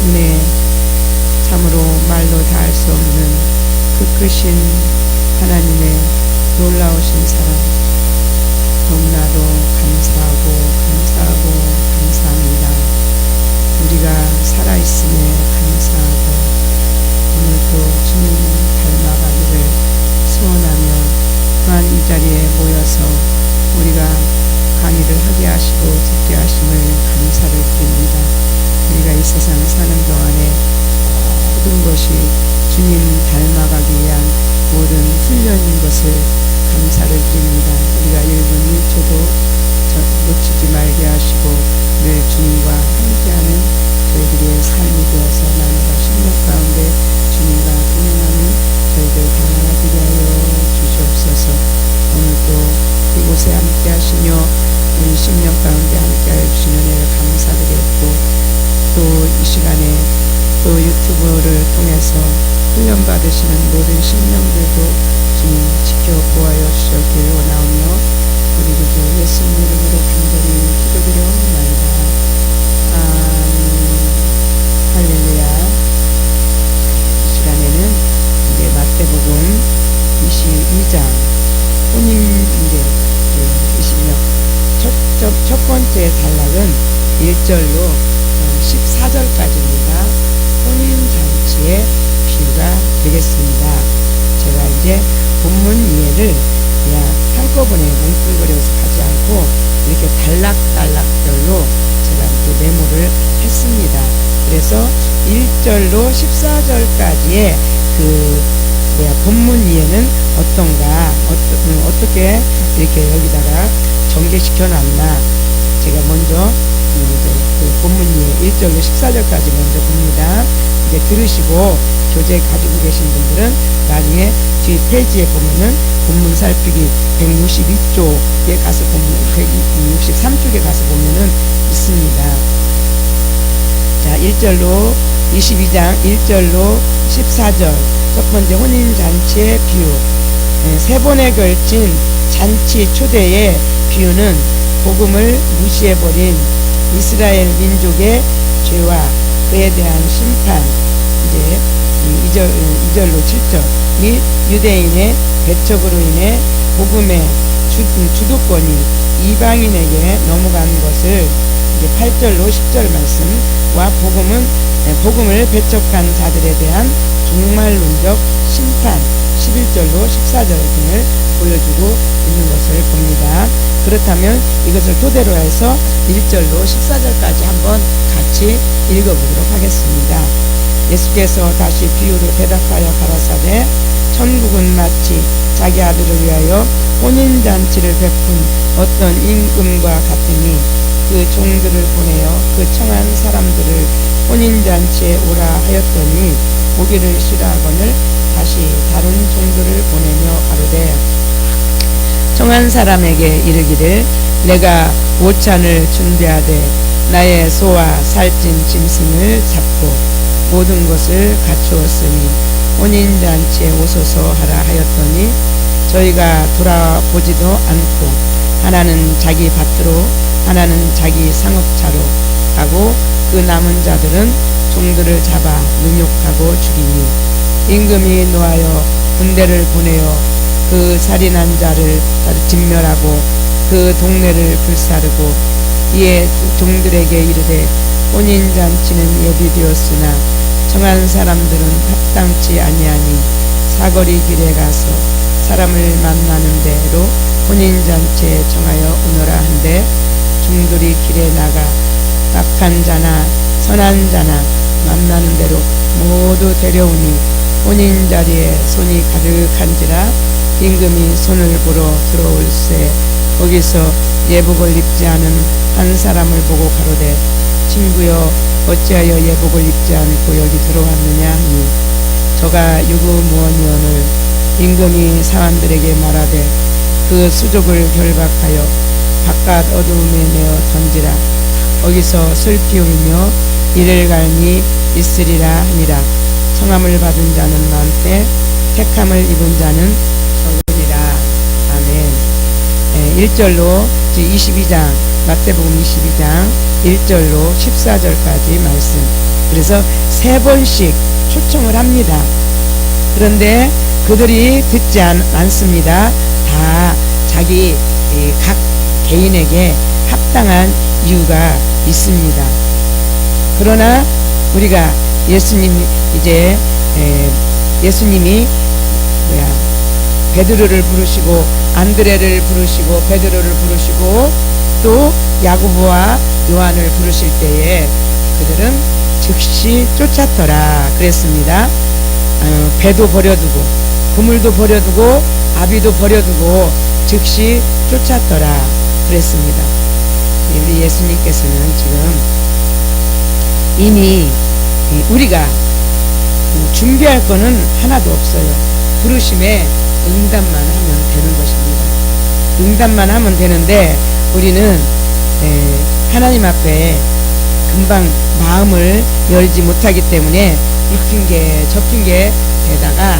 은혜, 참으로 말로 다할 수 없는 그 크신 하나님의 놀라우신 사랑, 너무나도 감사하고 감사합니다. 우리가 살아있음에 감사하고 오늘도 주님 닮아가기를 소원하며 또한 이 자리에 모여서 우리가 강의를 하게 하시고 듣게 하심을 감사를 드립니다. 우리가 이 세상 사는 동안에 모든 것이 주님 닮아가기 위한 모든 훈련인 것을 감사를 드립니다. 우리가 1분 1초도 놓치지 말게 하시고 늘 주님과 함께하는 저희들의 삶이 되어서 날마다 신령 가운데 주님과 동행하는 저희들 다되게 하여 주시옵소서. 오늘도 이곳에 함께 하시며 우리 심령 가운데 함께 하여 주시는 은혜를 감사드렸고, 또 이 시간에 또 유튜브를 통해서 훈련 받으시는 모든 심령들도 주님 지켜보아여 주셨기를 원하오며 우리 구주 예수님 이름으로 간절히 기도드려옵나이다. 아멘. 할렐루야. 이 시간에는 이제 마태복음 22장 혼인인데 20년 첫 번째 단락은 1절로 14절까지입니다. 혼인잔치의 비유가 되겠습니다. 제가 이제 본문 이해를 그냥 한꺼번에 뭉뚱그려서 가지 않고 이렇게 단락별로 제가 이렇게 메모를 했습니다. 그래서 1절로 14절까지의 본문 이해는 어떤가, 어떻게 이렇게 여기다가 전개시켜 놨나, 제가 먼저 그 본문 이해 1절로 14절까지 먼저 봅니다. 이제 들으시고 교재 가지고 계신 분들은 나중에 뒤 페이지에 보면은 본문 살피기 162쪽에 가서 보면 163쪽에 가서 보면은 있습니다. 자, 1절로 22장 1절로 14절 첫 번째 혼인잔치의 비유. 세 번에 걸친 잔치 초대의 비유는 복음을 무시해버린 이스라엘 민족의 죄와 그에 대한 심판, 이제 2절로 7절 및 유대인의 배척으로 인해 복음의 주도권이 이방인에게 넘어간 것을 이제 8절로 10절 말씀과 복음을 배척한 자들에 대한 종말론적 심판 11절로 14절 등을 보여주고 있는 것을 봅니다. 그렇다면 이것을 토대로 해서 1절로 14절까지 한번 같이 읽어보도록 하겠습니다. 예수께서 다시 비유로 대답하여 가라사대 천국은 마치 자기 아들을 위하여 혼인잔치를 베푼 어떤 임금과 같으니 그 종들을 보내어 그 청한 사람들을 혼인잔치에 오라 하였더니 오기를 싫어하거늘 다시 다른 종들을 보내며 가로되 청한 사람에게 이르기를 내가 오찬을 준비하되 나의 소와 살찐 짐승을 잡고 모든 것을 갖추었으니 혼인잔치에 오소서 하라 하였더니 저희가 돌아보지도 않고 하나는 자기 밭으로 하나는 자기 상업차로 가고 그 남은 자들은 종들을 잡아 능욕하고 죽이니 임금이 노하여 군대를 보내어 그 살인한 자를 진멸하고 그 동네를 불사르고 이에 종들에게 이르되 혼인잔치는 예비되었으나 청한 사람들은 합당치 아니하니 사거리 길에 가서 사람을 만나는 대로 혼인잔치에 정하여 오너라 한데 종들이 길에 나가 악한 자나 선한 자나 만나는 대로 모두 데려오니 혼인자리에 손이 가득한지라 임금이 손을 보러 들어올새 거기서 예복을 입지 않은 한 사람을 보고 가로되 친구여 어찌하여 예복을 입지 않고 여기 들어왔느냐 하니 저가 유구무원이오늘 임금이 사람들에게 말하되 그 수족을 결박하여 바깥 어두움에 내어 던지라 거기서 슬피 울며 이를 갈미 있으리라 하니라. 청함을 받은 자는 많되 택함을 입은 자는 적으리라. 아멘. 1절로 22장 마태복음 22장 1절로 14절까지 말씀 그래서 3번씩 초청을 합니다. 그런데 그들이 듣지 않습니다. 다 자기 각 개인에게 합당한 이유가 있습니다. 그러나 우리가 예수님이 베드로를 부르시고 안드레를 부르시고 베드로를 부르시고 또 야고보와 요한을 부르실 때에 그들은 즉시 쫓았더라 그랬습니다. 배도 버려두고 그물도 버려두고 아비도 버려두고 즉시 쫓았더라 그랬습니다. 우리 예수님께서는 지금 이미 우리가 준비할 거는 하나도 없어요. 부르심에 응답만 하면 되는 것입니다. 응답만 하면 되는데 우리는 하나님 앞에 금방 마음을 열지 못하기 때문에 이 핑계 저 핑계에다가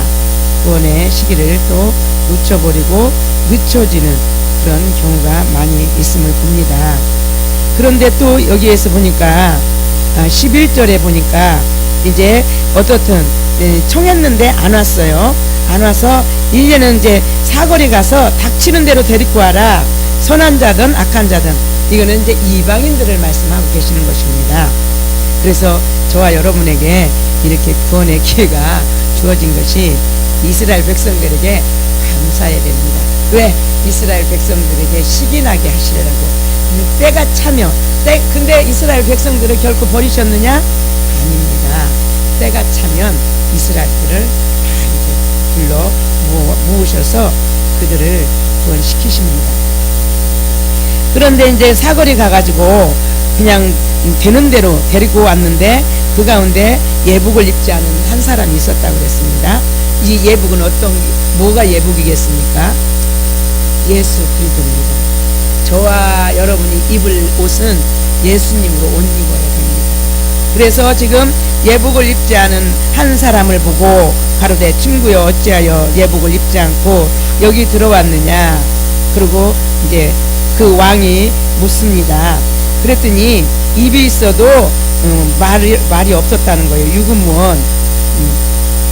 구원의 시기를 또 놓쳐버리고 늦춰지는 그런 경우가 많이 있음을 봅니다. 그런데 또 여기에서 보니까 11절에 보니까 이제 어떻든 청했는데 안 왔어요. 안 와서 이제는 이제 사거리 가서 닥치는 대로 데리고 와라. 선한 자든 악한 자든. 이거는 이제 이방인들을 말씀하고 계시는 것입니다. 그래서 저와 여러분에게 이렇게 구원의 기회가 주어진 것이 이스라엘 백성들에게 감사해야 됩니다. 왜? 이스라엘 백성들에게 시기 나게 하시려고. 때가 차면 근데 이스라엘 백성들을 결코 버리셨느냐? 아닙니다. 때가 차면 이스라엘들을 다 이제 불러 모으셔서 그들을 구원시키십니다. 그런데 이제 사거리 가가지고 그냥 되는 대로 데리고 왔는데 그 가운데 예복을 입지 않은 한 사람이 있었다고 그랬습니다. 이 예복은 뭐가 예복이겠습니까? 예수 그리스도입니다. 저와 여러분이 입을 옷은 예수님으로 옷 입어야 됩니다. 그래서 지금 예복을 입지 않은 한 사람을 보고 가로되 친구여 어찌하여 예복을 입지 않고 여기 들어왔느냐. 그리고 이제 그 왕이 묻습니다. 그랬더니 입이 있어도 말이 없었다는 거예요. 유금무원.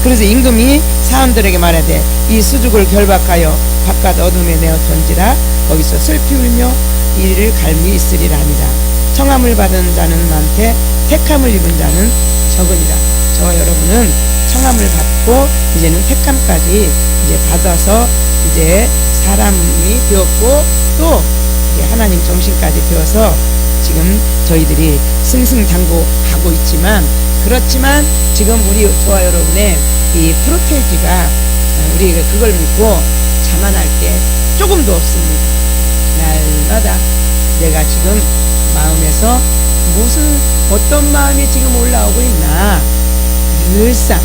그래서 임금이 사람들에게 말하되 이 수죽을 결박하여 바깥 어둠에 내어 던지라. 거기서 슬피 울며 이를 갈미 있으리라 하니라. 청함을 받은 자는 많되 택함을 입은 자는 적으니라. 저와 여러분은 청함을 받고 이제는 택함까지 이제 받아서 이제 사람이 되었고 또 이제 하나님 정신까지 되어서 지금 저희들이 승승장구하고 있지만 그렇지만 지금 저와 여러분의 이 프로테이지가 우리가 그걸 믿고 자만할 게 조금도 없습니다. 날마다 내가 지금 마음에서 어떤 마음이 지금 올라오고 있나. 늘상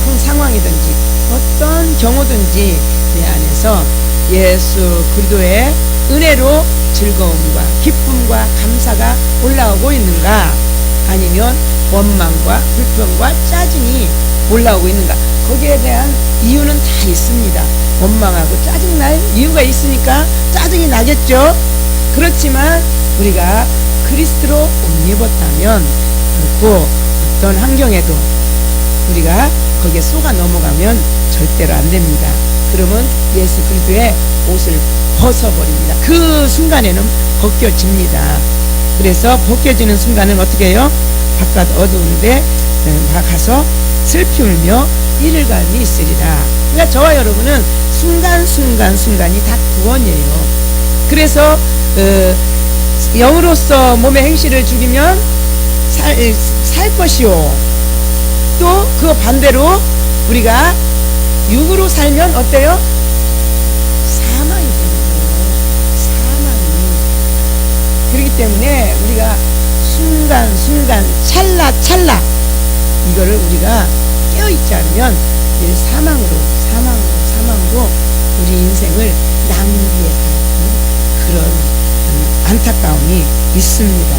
큰 상황이든지 어떤 경우든지 내 안에서 예수 그리스도의 은혜로 즐거움과 기쁨과 감사가 올라오고 있는가, 아니면 원망과 불평과 짜증이 올라오고 있는가. 거기에 대한 이유는 다 있습니다. 원망하고 짜증날 이유가 있으니까 짜증이 나겠죠. 그렇지만 우리가 그리스도로 옷 입었다면 결코 어떤 환경에도 우리가 거기에 속아 넘어가면 절대로 안 됩니다. 그러면 예수 그리스도의 옷을 벗어버립니다. 그 순간에는 벗겨집니다. 그래서 벗겨지는 순간은 어떻게 해요? 바깥 어두운데 가서 슬피 울며 이를 갈미 있으리라. 그러니까 저와 여러분은 순간이 다 구원이에요. 그래서 영으로서 몸의 행실을 죽이면 살 것이요. 또 그 반대로 우리가 육으로 살면 어때요? 사망이 되는 거예요. 사망이. 그렇기 때문에 우리가 순간 찰나 이거를 우리가 깨어있지 않으면 사망으로 우리 인생을 낭비해 가는 그런 안타까움이 있습니다.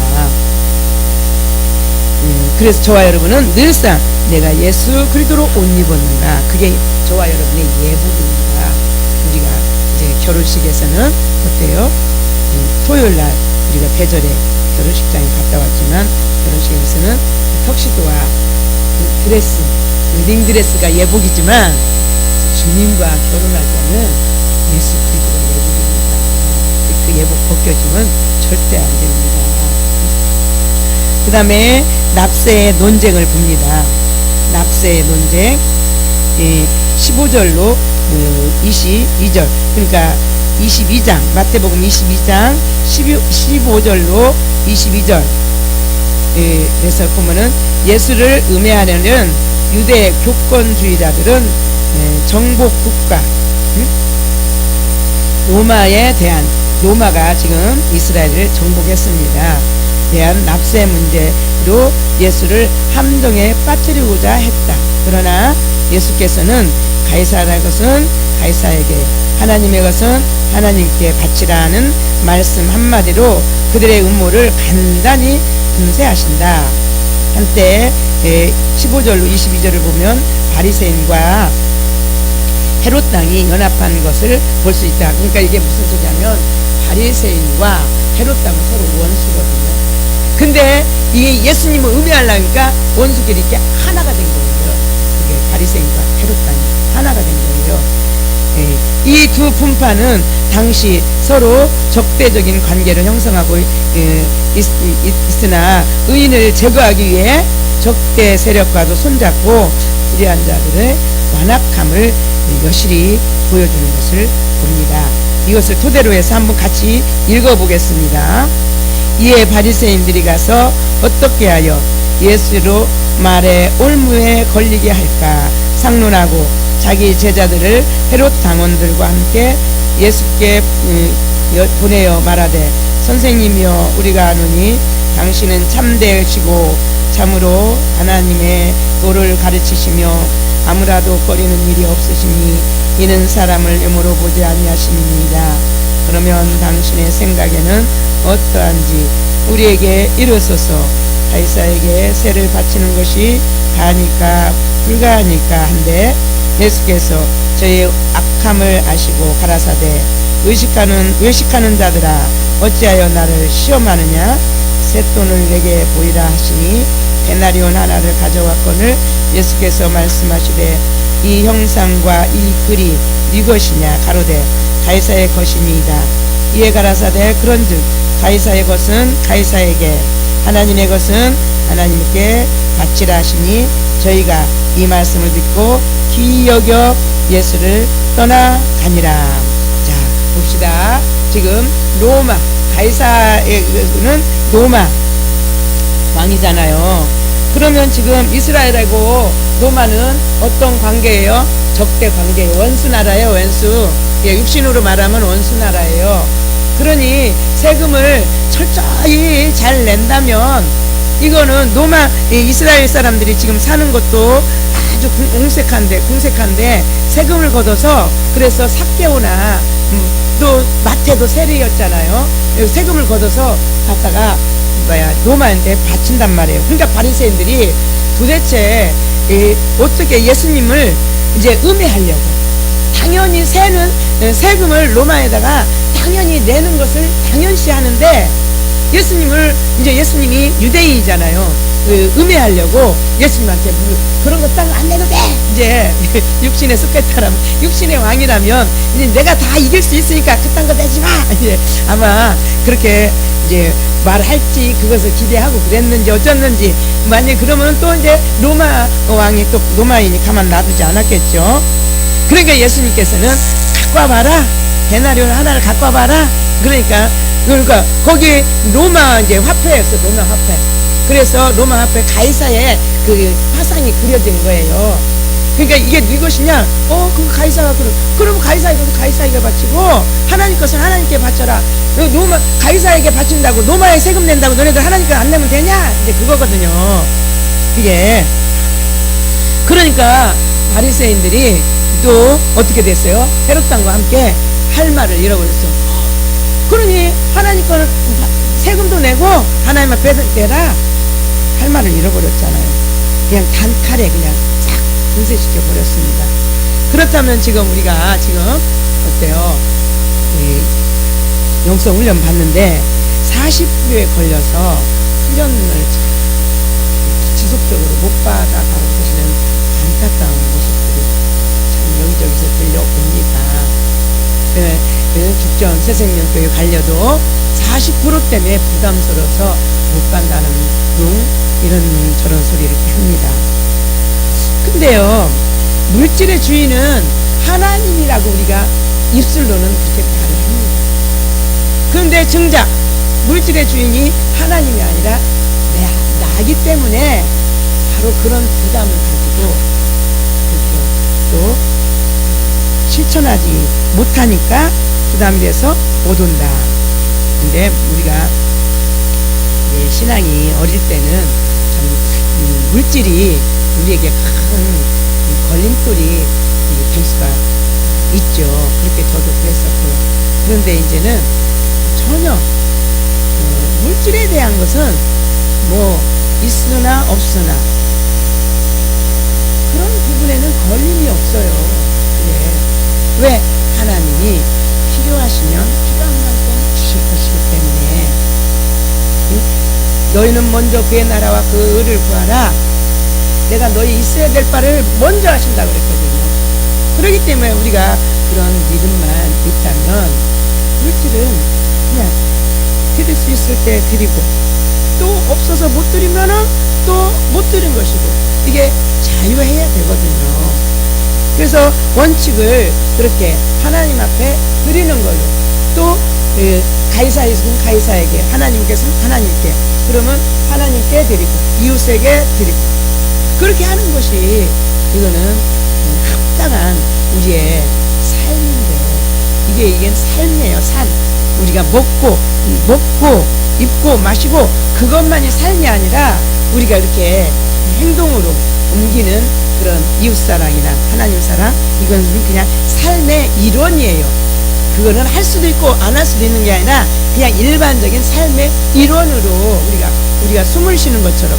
그래서 저와 여러분은 늘상 내가 예수 그리스도로 옷 입었는가, 그게 저와 여러분의 예복입니다. 우리가 이제 결혼식에서는 어때요? 토요일날 우리가 대절에 결혼식장에 갔다 왔지만 결혼식에서는 턱시도와 드레스, 웨딩드레스가 예복이지만 주님과 결혼할 때는 예수 그리스도가 예복입니다. 그 예복 벗겨지면 절대 안 됩니다. 그 다음에 납세의 논쟁을 봅니다. 납세의 논쟁 15절로 22절, 그러니까 22장, 마태복음 22장 15절로 22절 에서 보면은 예수를 음해하려는 유대 교권주의자들은 정복국가 로마에 대한, 로마가 지금 이스라엘을 정복했습니다. 대한 납세 문제로 예수를 함정에 빠뜨리고자 했다. 그러나 예수께서는 가이사라의 것은 가이사에게, 하나님의 것은 하나님께 바치라는 말씀 한마디로 그들의 음모를 간단히 금세하신다. 한때 15절로 22절을 보면 바리새인과 헤롯 당이 연합한 것을 볼 수 있다. 그러니까 이게 무슨 소리냐면 바리새인과 헤롯 당은 서로 원수거든요. 근데 이 예수님을 음해하려니까 원수끼리 이렇게 하나가 된 거예요. 그게 바리새인과 헤롯 당이 하나가 된 거예요. 이 두 분파는 당시 서로 적대적인 관계를 형성하고 있으나 의인을 제거하기 위해 적대 세력과도 손잡고 불의한 자들의 완악함을 여실히 보여주는 것을 봅니다. 이것을 토대로 해서 한번 같이 읽어보겠습니다. 이에 바리새인들이 가서 어떻게 하여 예수로 말에 올무에 걸리게 할까 상론하고 자기 제자들을 헤롯 당원들과 함께 예수께 보내어 말하되, 선생님이여 우리가 아노니 당신은 참되시고 참으로 하나님의 도를 가르치시며 아무라도 꺼리는 일이 없으시니 이는 사람을 염으로 보지 아니하심이니이다. 그러면 당신의 생각에는 어떠한지 우리에게 이르소서. 가이사에게 세를 바치는 것이 가하니까 불가하니까 한데, 예수께서 저의 악함을 아시고 가라사대, 외식하는 자들아 어찌하여 나를 시험하느냐. 쇳돈을 내게 보이라 하시니 데나리온 하나를 가져왔거늘 예수께서 말씀하시되, 이 형상과 이 글이 네 것이냐. 가로되 가이사의 것이니이다. 이에 가라사대, 그런즉 가이사의 것은 가이사에게, 하나님의 것은 하나님께 바치라 하시니 저희가 이 말씀을 듣고 기이 여겨 예수를 떠나가니라. 자, 봅시다. 지금 로마, 가이사는 로마 왕이잖아요. 그러면 지금 이스라엘하고 로마는 어떤 관계예요? 적대 관계예요. 원수 나라예요. 원수. 육신으로 말하면 원수 나라예요. 그러니 세금을 철저히 잘 낸다면, 이거는 로마 이스라엘 사람들이 지금 사는 것도 아주 궁색한데 세금을 걷어서, 그래서 삭개오나 또 마태도 세리였잖아요. 세금을 걷어서 갖다가 로마한테 바친단 말이에요. 그러니까 바리새인들이 도대체 어떻게 예수님을 이제 음해하려고, 당연히 세금을 로마에다가 당연히 내는 것을 당연시 하는데, 예수님이 유대인이잖아요. 음해하려고 예수님한테 그런 거 딱 안 내도 돼. 이제 육신의 습관처럼, 육신의 왕이라면 이제 내가 다 이길 수 있으니까 그딴 거 내지 마. 이제 아마 그렇게 이제 말할지 그것을 기대하고 그랬는지 어쩌는지, 만약 그러면 또 이제 로마 왕이 또 로마인이 가만 놔두지 않았겠죠. 그러니까 예수님께서는 갖고 와봐라. 데나리온 하나를 갖고 와봐라. 그러니까 거기 로마 이제 화폐였어. 로마 화폐. 그래서 로마 화폐 가이사의 그 화상이 그려진 거예요. 그러니까 이게 네 것이냐? 그거 가이사가 그럼 가이사의 것은 가이사에게 바치고 하나님 것은 하나님께 바쳐라. 로마 가이사에게 바친다고 로마에 세금 낸다고 너네들 하나님 것 안 내면 되냐? 이제 그거거든요. 이게 그러니까 바리새인들이 또 어떻게 됐어요? 헤롯 당과 함께 할 말을 잃어버렸어. 그러니 하나님 거는 세금도 내고 하나님 앞에 내라 할 말을 잃어버렸잖아요. 그냥 단칼에 그냥 싹 분쇄시켜 버렸습니다. 그렇다면 지금 우리가 지금 어때요? 영성 훈련 받는데 40주에 걸려서 훈련을 지속적으로 못 받아가고 계시는 안타까운 모습들이 참 여기저기서 들려옵니다. 죽전 새생명교육 관려도 40% 때문에 부담스러워서 못 간다는 이런 저런 소리를 이렇게 합니다. 근데요, 물질의 주인은 하나님이라고 우리가 입술로는 그렇게 말을 합니다. 그런데 정작 물질의 주인이 하나님이 아니라 나기 때문에 바로 그런 부담을 가지고 그렇게 또 실천하지 못하니까 부담이 돼서 못 온다. 근데 우리가 신앙이 어릴 때는 참 물질이 우리에게 큰 걸림돌이 될 수가 있죠. 그렇게 저도 그랬었고요. 그런데 이제는 전혀 물질에 대한 것은 뭐 있으나 없으나 그런 부분에는 걸림이 없어요. 왜? 하나님이 필요하시면 필요한 만큼 주실 것이기 때문에 너희는 먼저 그의 나라와 그 의를 구하라. 내가 너희 있어야 될 바를 먼저 하신다 그랬거든요. 그렇기 때문에 우리가 그런 믿음만 있다면 물질은 그냥 드릴 수 있을 때 드리고 또 없어서 못 드리면은 또 못 드린 것이고 이게 자유해야 되거든요. 그래서 원칙을 그렇게 하나님 앞에 드리는 걸로 또 가이사에 있으면 가이사에게 하나님께서는 하나님께 그러면 하나님께 드리고 이웃에게 드리고 그렇게 하는 것이 이거는 합당한 우리의 삶인데 이게 삶이에요. 삶. 우리가 먹고 입고 마시고 그것만이 삶이 아니라 우리가 이렇게 행동으로 옮기는 그런 이웃사랑이나 하나님 사랑 이건 그냥 삶의 일원이에요. 그거는 할 수도 있고 안 할 수도 있는 게 아니라 그냥 일반적인 삶의 일원으로 우리가 숨을 쉬는 것처럼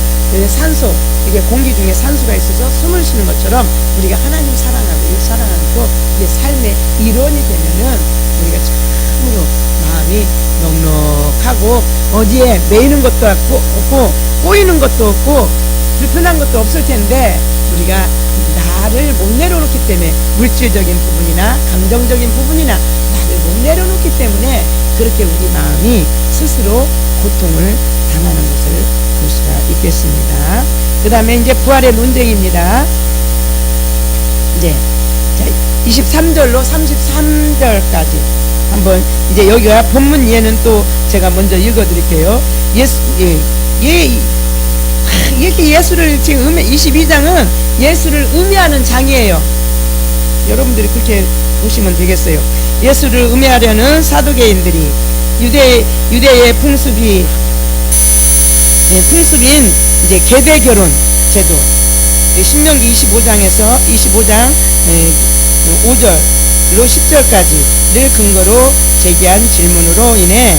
산소 이게 공기 중에 산소가 있어서 숨을 쉬는 것처럼 우리가 하나님 사랑하고 이웃 사랑하고 이게 삶의 일원이 되면은 우리가 참으로 마음이 넉넉하고 어디에 매이는 것도 없고 꼬이는 것도 없고 불편한 것도 없을 텐데 우리가 나를 못 내려놓기 때문에 물질적인 부분이나 감정적인 부분이나 나를 못 내려놓기 때문에 그렇게 우리 마음이 스스로 고통을 당하는 것을 볼 수가 있겠습니다. 그 다음에 이제 부활의 논쟁입니다. 이제 23절로 33절까지 한번 이제 여기가 본문 예는 또 제가 먼저 읽어드릴게요. 이렇게 예수를 지금 22장은 예수를 의미하는 장이에요. 여러분들이 그렇게 보시면 되겠어요. 예수를 의미하려는 사두개인들이 유대의 풍습인 이제 계대 결혼 제도 신명기 25장에서 25장 5절로 10절까지를 근거로 제기한 질문으로 인해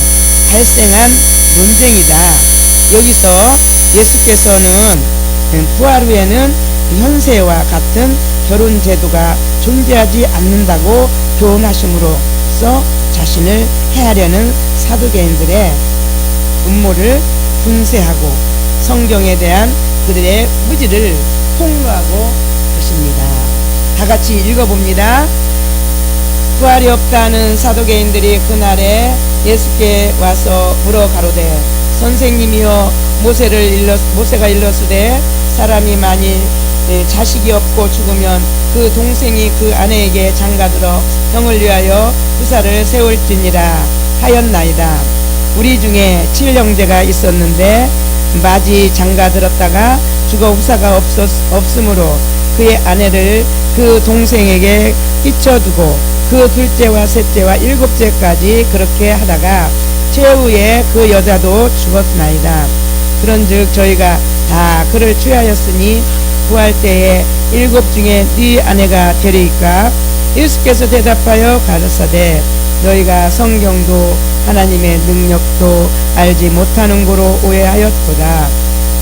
발생한 논쟁이다. 여기서 예수께서는 부활 후에는 현세와 같은 결혼 제도가 존재하지 않는다고 교훈하심으로써 자신을 해하려는 사두개인들의 음모를 분쇄하고 성경에 대한 그들의 무지를 폭로하고 계십니다. 다 같이 읽어봅니다. 부활이 없다는 사두개인들이 그날에 예수께 와서 물어 가로되 선생님이여 모세가 일렀으되 사람이 만일 자식이 없고 죽으면 그 동생이 그 아내에게 장가들어 형을 위하여 후사를 세울지니라 하였나이다. 우리 중에 7형제가 있었는데 마지 장가들었다가 죽어 후사가 없으므로 그의 아내를 그 동생에게 끼쳐두고 그 둘째와 셋째와 일곱째까지 그렇게 하다가 최후에 그 여자도 죽었나이다. 그런즉 저희가 다 그를 취하였으니 구할 때에 7 중에 네 아내가 되리이까? 예수께서 대답하여 가르사대 너희가 성경도 하나님의 능력도 알지 못하는 고로 오해하였도다.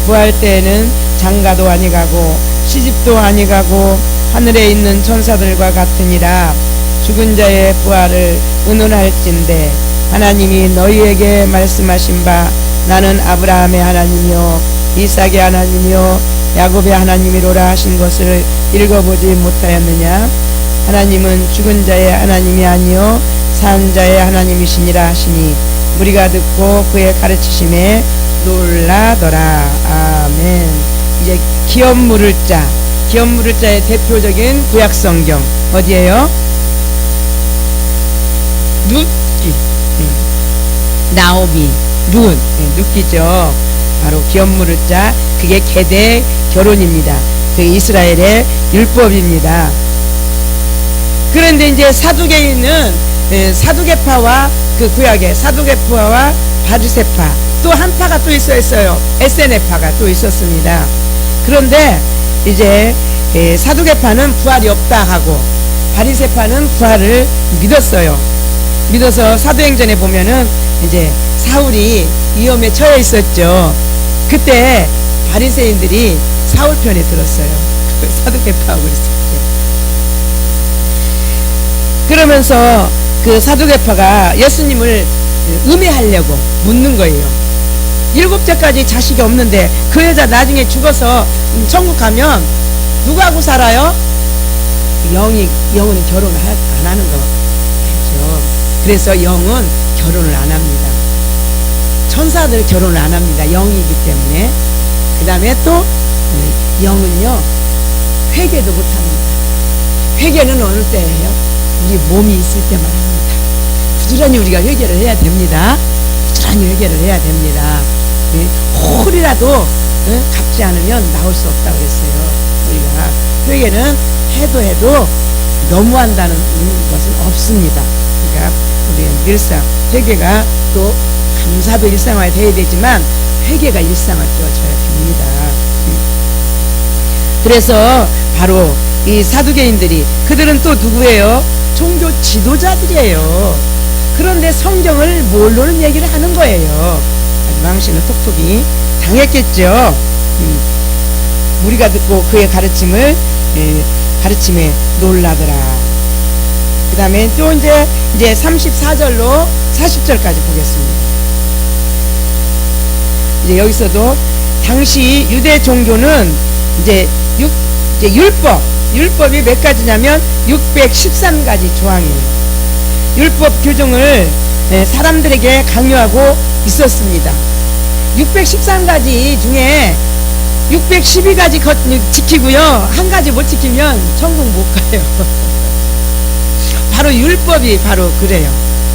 구할 때에는 장가도 아니가고 시집도 아니가고 하늘에 있는 천사들과 같으니라. 죽은 자의 부활을 의논할진대 하나님이 너희에게 말씀하신 바 나는 아브라함의 하나님이요 이삭의 하나님이요 야곱의 하나님이로라 하신 것을 읽어보지 못하였느냐? 하나님은 죽은 자의 하나님이 아니요 산 자의 하나님이시니라 하시니 우리가 듣고 그의 가르치심에 놀라더라. 아멘. 이제 기업 물을 자의 대표적인 구약 성경 어디예요? 룻기, 나오미, 룻기죠. 바로 기업 물을 자, 그게 계대 결혼입니다. 그 이스라엘의 율법입니다. 그런데 이제 사두개인은 사두개파와 그 구약의 사두개파와 바리새파 또 한 파가 또 있어요. 에세네파가 또 있었습니다. 그런데 이제 사두개파는 부활이 없다 하고 바리새파는 부활을 믿었어요. 믿어서 사도행전에 보면은 이제 사울이 위험에 처해 있었죠. 그때 바리새인들이 사울 편에 들었어요. 사두개파하고 그랬을 때. 그러면서 그 사두개파가 예수님을 음해하려고 묻는 거예요. 7째까지 자식이 없는데 그 여자 나중에 죽어서 천국 가면 누구하고 살아요? 영은 결혼을 안 하는 거죠. 그래서 영은 결혼을 안 합니다. 천사들 결혼을 안 합니다. 영이기 때문에. 그 다음에 또 영은요 회개도 못 합니다. 회개는 어느 때예요? 우리 몸이 있을 때만 합니다. 부지런히 우리가 회개를 해야 됩니다. 부지런히 회개를 해야 됩니다. 홀이라도 갚지 않으면 나올 수 없다고 그랬어요. 우리가 회개는 해도 너무한다는 것은 없습니다. 그러니까 우리는 늘상 회개가 또 감사도 일상화에 돼야 되지만 회개가 일상화되어져야 됩니다. 그래서 바로 이 사두개인들이 그들은 또 누구예요? 종교 지도자들이에요. 그런데 성경을 모르는 얘기를 하는 거예요. 망신을 톡톡히 당했겠죠. 우리가 듣고 그의 가르침에 놀라더라. 그 다음에 또 이제 34절로 40절까지 보겠습니다. 이제 여기서도 당시 유대 종교는 이제 율법이 몇 가지냐면 613가지 조항이에요. 율법 규정을 사람들에게 강요하고 있었습니다. 613가지 중에 612가지 지키고요. 한 가지 못 지키면 천국 못 가요. 바로 율법이 바로 그래요.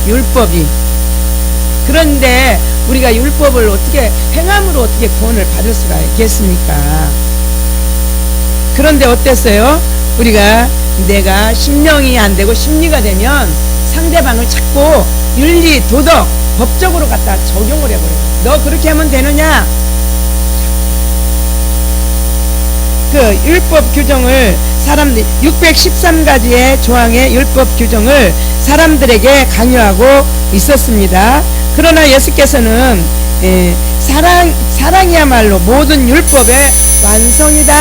율법이. 그런데 우리가 율법을 어떻게 행함으로 어떻게 구원을 받을 수가 있겠습니까? 그런데 어땠어요? 우리가 내가 심령이 안 되고 심리가 되면 상대방을 찾고 윤리, 도덕, 법적으로 갖다 적용을 해버려요. 너 그렇게 하면 되느냐? 그 율법 규정을 613가지의 조항의 율법 규정을 사람들에게 강요하고 있었습니다. 그러나 예수께서는 사랑이야말로 모든 율법의 완성이다.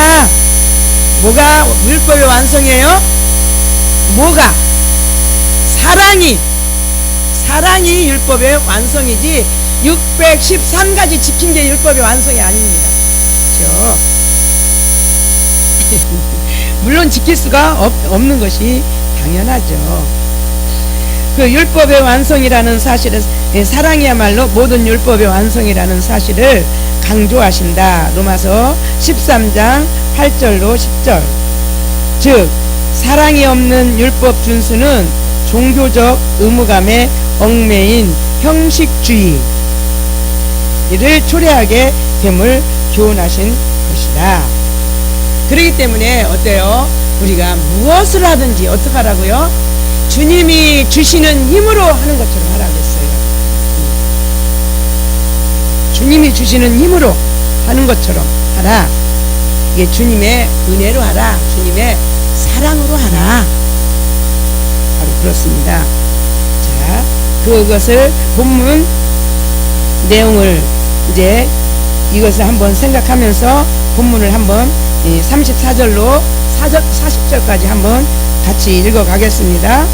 뭐가 율법의 완성이에요? 뭐가? 사랑이 율법의 완성이지 613가지 지킨 게 율법의 완성이 아닙니다. 그렇죠? 물론 지킬 수가 없는 것이 당연하죠. 그 율법의 완성이라는 사실은 사랑이야말로 모든 율법의 완성이라는 사실을 강조하신다. 로마서 13장 8절로 10절. 즉 사랑이 없는 율법 준수는 종교적 의무감에 얽매인 형식주의를 초래하게 됨을 교훈하신 것이다. 그렇기 때문에 어때요? 우리가 무엇을 하든지 어떻게 하라고요? 주님이 주시는 힘으로 하는 것처럼 하라고 했어요. 주님이 주시는 힘으로 하는 것처럼 하라. 이게 주님의 은혜로 하라. 주님의 사랑으로 하라. 바로 그렇습니다. 자, 그것을 본문 내용을 이제 이것을 한번 생각하면서 본문을 한번 34절로 40절까지 한번 같이 읽어가겠습니다.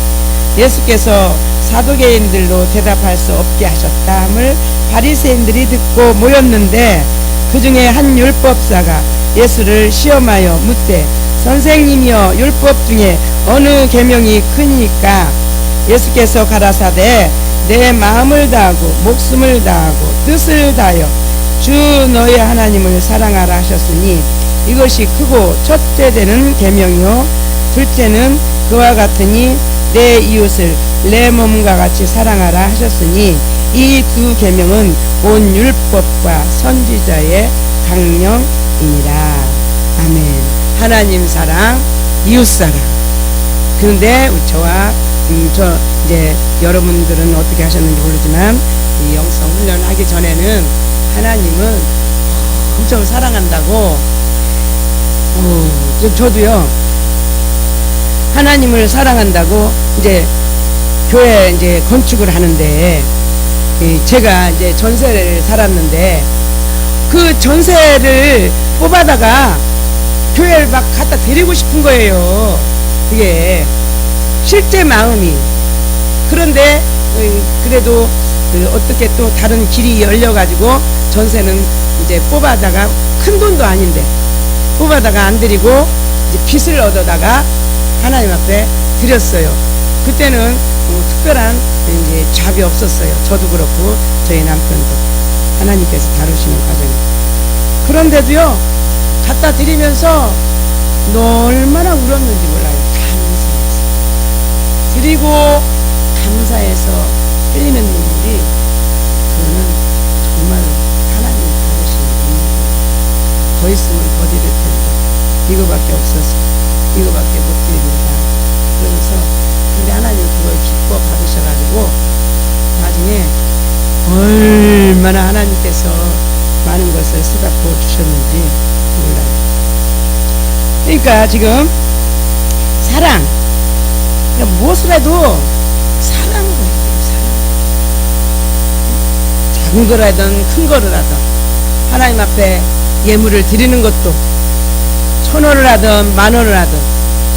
예수께서 사두개인들로 대답할 수 없게 하셨다 함을 바리새인들이 듣고 모였는데 그 중에 한 율법사가 예수를 시험하여 묻되 선생님이여 율법 중에 어느 계명이 크니까? 예수께서 가라사대 내 마음을 다하고 목숨을 다하고 뜻을 다하여 주 너의 하나님을 사랑하라 하셨으니 이것이 크고 첫째 되는 계명이요 둘째는 그와 같으니 내 이웃을 내 몸과 같이 사랑하라 하셨으니 이 두 계명은 온 율법과 선지자의 강령이니라. 아멘. 하나님 사랑, 이웃 사랑. 그런데 저와 저 이제 여러분들은 어떻게 하셨는지 모르지만 이 영성 훈련하기 전에는 하나님은 엄청 사랑한다고 저도요 하나님을 사랑한다고 이제 교회 이제 건축을 하는데 제가 이제 전세를 살았는데 그 전세를 뽑아다가 교회를 막 갖다 드리고 싶은 거예요. 그게 실제 마음이. 그런데 그래도 어떻게 또 다른 길이 열려가지고 전세는 이제 뽑아다가 큰 돈도 아닌데 뽑아다가 안 드리고 이제 빚을 얻어다가 하나님 앞에 드렸어요. 그때는 특별한 이제 잡이 없었어요. 저도 그렇고 저희 남편도 하나님께서 다루시는 과정이. 그런데도요 갖다 드리면서 얼마나 울었는지 몰라요. 감사해서 드리고 감사해서 흘리는 눈물이 그거는 정말 하나님 다루시는 눈물이에요. 더 있으면 더 드릴 텐데 이거밖에 없어서 이거밖에 못 드립니다. 그러면서 근데 하나님 그걸 기뻐 받으셔가지고 나중에 얼마나 하나님께서 많은 것을 쓰다 부어주셨는지 몰라요. 그러니까 지금 사랑, 그러니까 무엇을 해도 사랑으로 해야 돼요. 사랑. 작은 거라든 큰 거를 하든 하나님 앞에 예물을 드리는 것도 1,000원을 하든 10,000원을 하든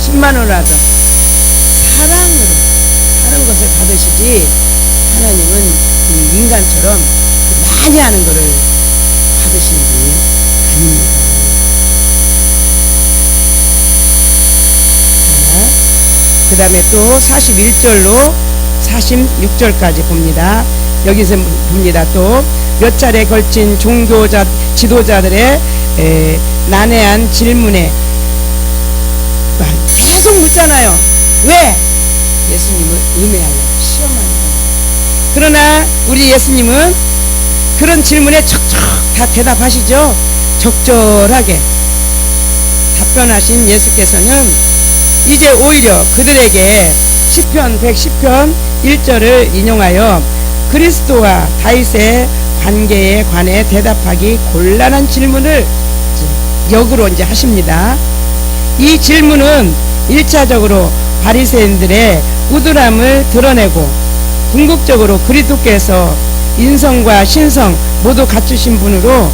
100,000원을 하든 사랑으로 하는 것을 받으시지 하나님은 인간처럼 많이 하는 것을 받으시는 분이 아닙니다. 그 다음에 또 41절로 46절까지 봅니다. 여기서 봅니다. 또 몇 차례 걸친 종교자 지도자들의 난해한 질문에 계속 묻잖아요. 왜? 예수님을 음해하려고 시험하는 거예요. 그러나 우리 예수님은 그런 질문에 척척 다 대답하시죠. 적절하게 답변하신 예수께서는 이제 오히려 그들에게 시편 110편 1절을 인용하여 그리스도와 다윗의 관계에 관해 대답하기 곤란한 질문을 역으로 이제 하십니다. 이 질문은 1차적으로 바리새인들의 우둔함을 드러내고 궁극적으로 그리스도께서 인성과 신성 모두 갖추신 분으로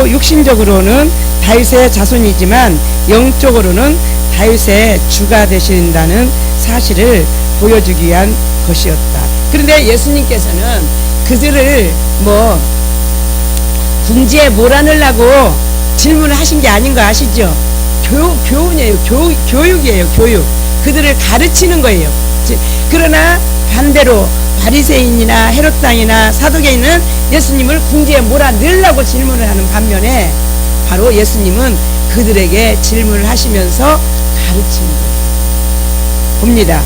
육신적으로는 다윗의 자손이지만 영적으로는 다윗의 주가 되신다는 사실을 보여주기 위한 것이었다. 그런데 예수님께서는 그들을 궁지에 몰아넣으려고 질문을 하신 게 아닌 거 아시죠? 교훈이에요. 교육이에요. 교육. 그들을 가르치는 거예요. 그러나 반대로 바리새인이나 헤롯 당이나 사두개인은 예수님을 궁지에 몰아넣으려고 질문을 하는 반면에 바로 예수님은 그들에게 질문을 하시면서 가르치는 거예요. 봅니다.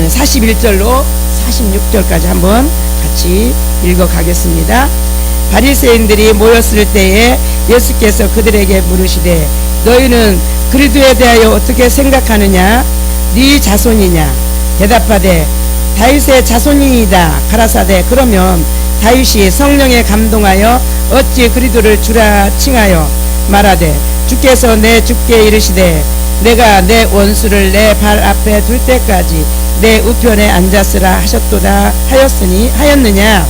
41절로 46절까지 한번 같이 읽어 가겠습니다. 바리새인들이 모였을 때에 예수께서 그들에게 물으시되 너희는 그리스도에 대하여 어떻게 생각하느냐? 네 자손이냐? 대답하되 다윗의 자손이이다. 가라사대 그러면 다윗이 성령에 감동하여 어찌 그리스도를 주라 칭하여 말하되 주께서 내 주께 이르시되 내가 내 원수를 내 발 앞에 둘 때까지 내 우편에 앉았으라 하셨도다 하였느냐?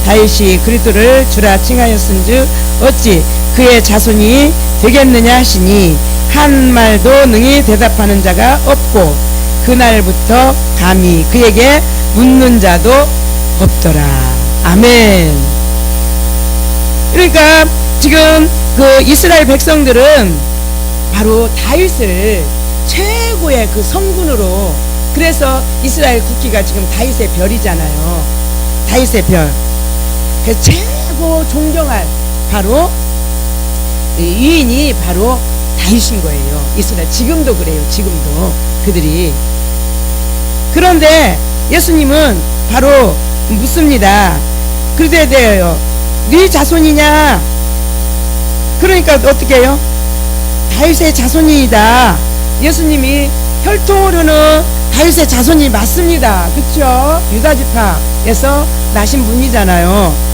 다윗이 그리스도를 주라 칭하였은즉 어찌 그의 자손이 되겠느냐 하시니 한 말도 능히 대답하는 자가 없고 그날부터 감히 그에게 묻는 자도 없더라. 아멘. 그러니까 지금 그 이스라엘 백성들은 바로 다윗을 최고의 그 성군으로, 그래서 이스라엘 국기가 지금 다윗의 별이잖아요. 다윗의 별. 그래서 최고 존경할 바로 위인이 바로 다윗인 거예요. 이스라엘 지금도 그래요. 지금도 그들이. 그런데 예수님은 바로 묻습니다. 그래야 돼요. 네 자손이냐? 그러니까 어떻게 해요? 다윗의 자손이다. 예수님이 혈통으로는 다윗의 자손이 맞습니다. 그렇죠? 유다지파에서 나신 분이잖아요.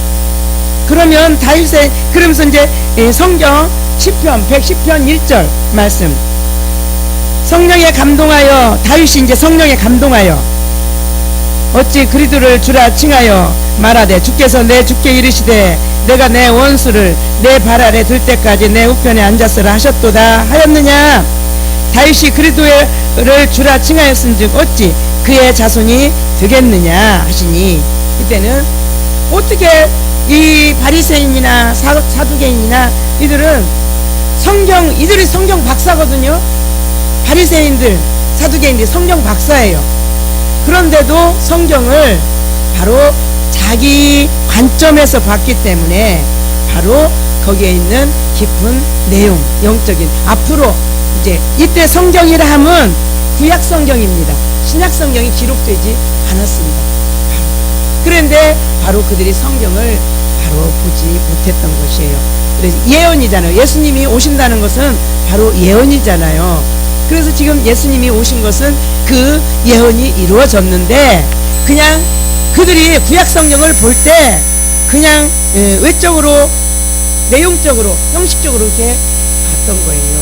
그러면 다윗의, 그러면서 이제 성경 시편 110편 1절 말씀, 성령에 감동하여, 다윗이 이제 성령에 감동하여 어찌 그리도를 주라 칭하여 말하되, 주께서 내 주께 이르시되 내가 내 원수를 내 발 아래 들 때까지 내 우편에 앉았으라 하셨도다 하였느냐? 다윗이 그리도를 주라 칭하였은즉 어찌 그의 자손이 되겠느냐 하시니, 이때는 어떻게 이 바리새인이나 사두개인이나 이들은 이들이 성경 박사거든요. 바리새인들, 사두개인들이 성경 박사예요. 그런데도 성경을 바로 자기 관점에서 봤기 때문에 바로 거기에 있는 깊은 내용, 영적인, 앞으로 이제 이때 성경이라 하면 구약 성경입니다. 신약 성경이 기록되지 않았습니다. 그런데 바로 그들이 성경을 바로 보지 못했던 것이에요. 그래서 예언이잖아요. 예수님이 오신다는 것은 바로 예언이잖아요. 그래서 지금 예수님이 오신 것은 그 예언이 이루어졌는데, 그냥 그들이 구약 성경을 볼 때 그냥 외적으로, 내용적으로, 형식적으로 이렇게 봤던 거예요.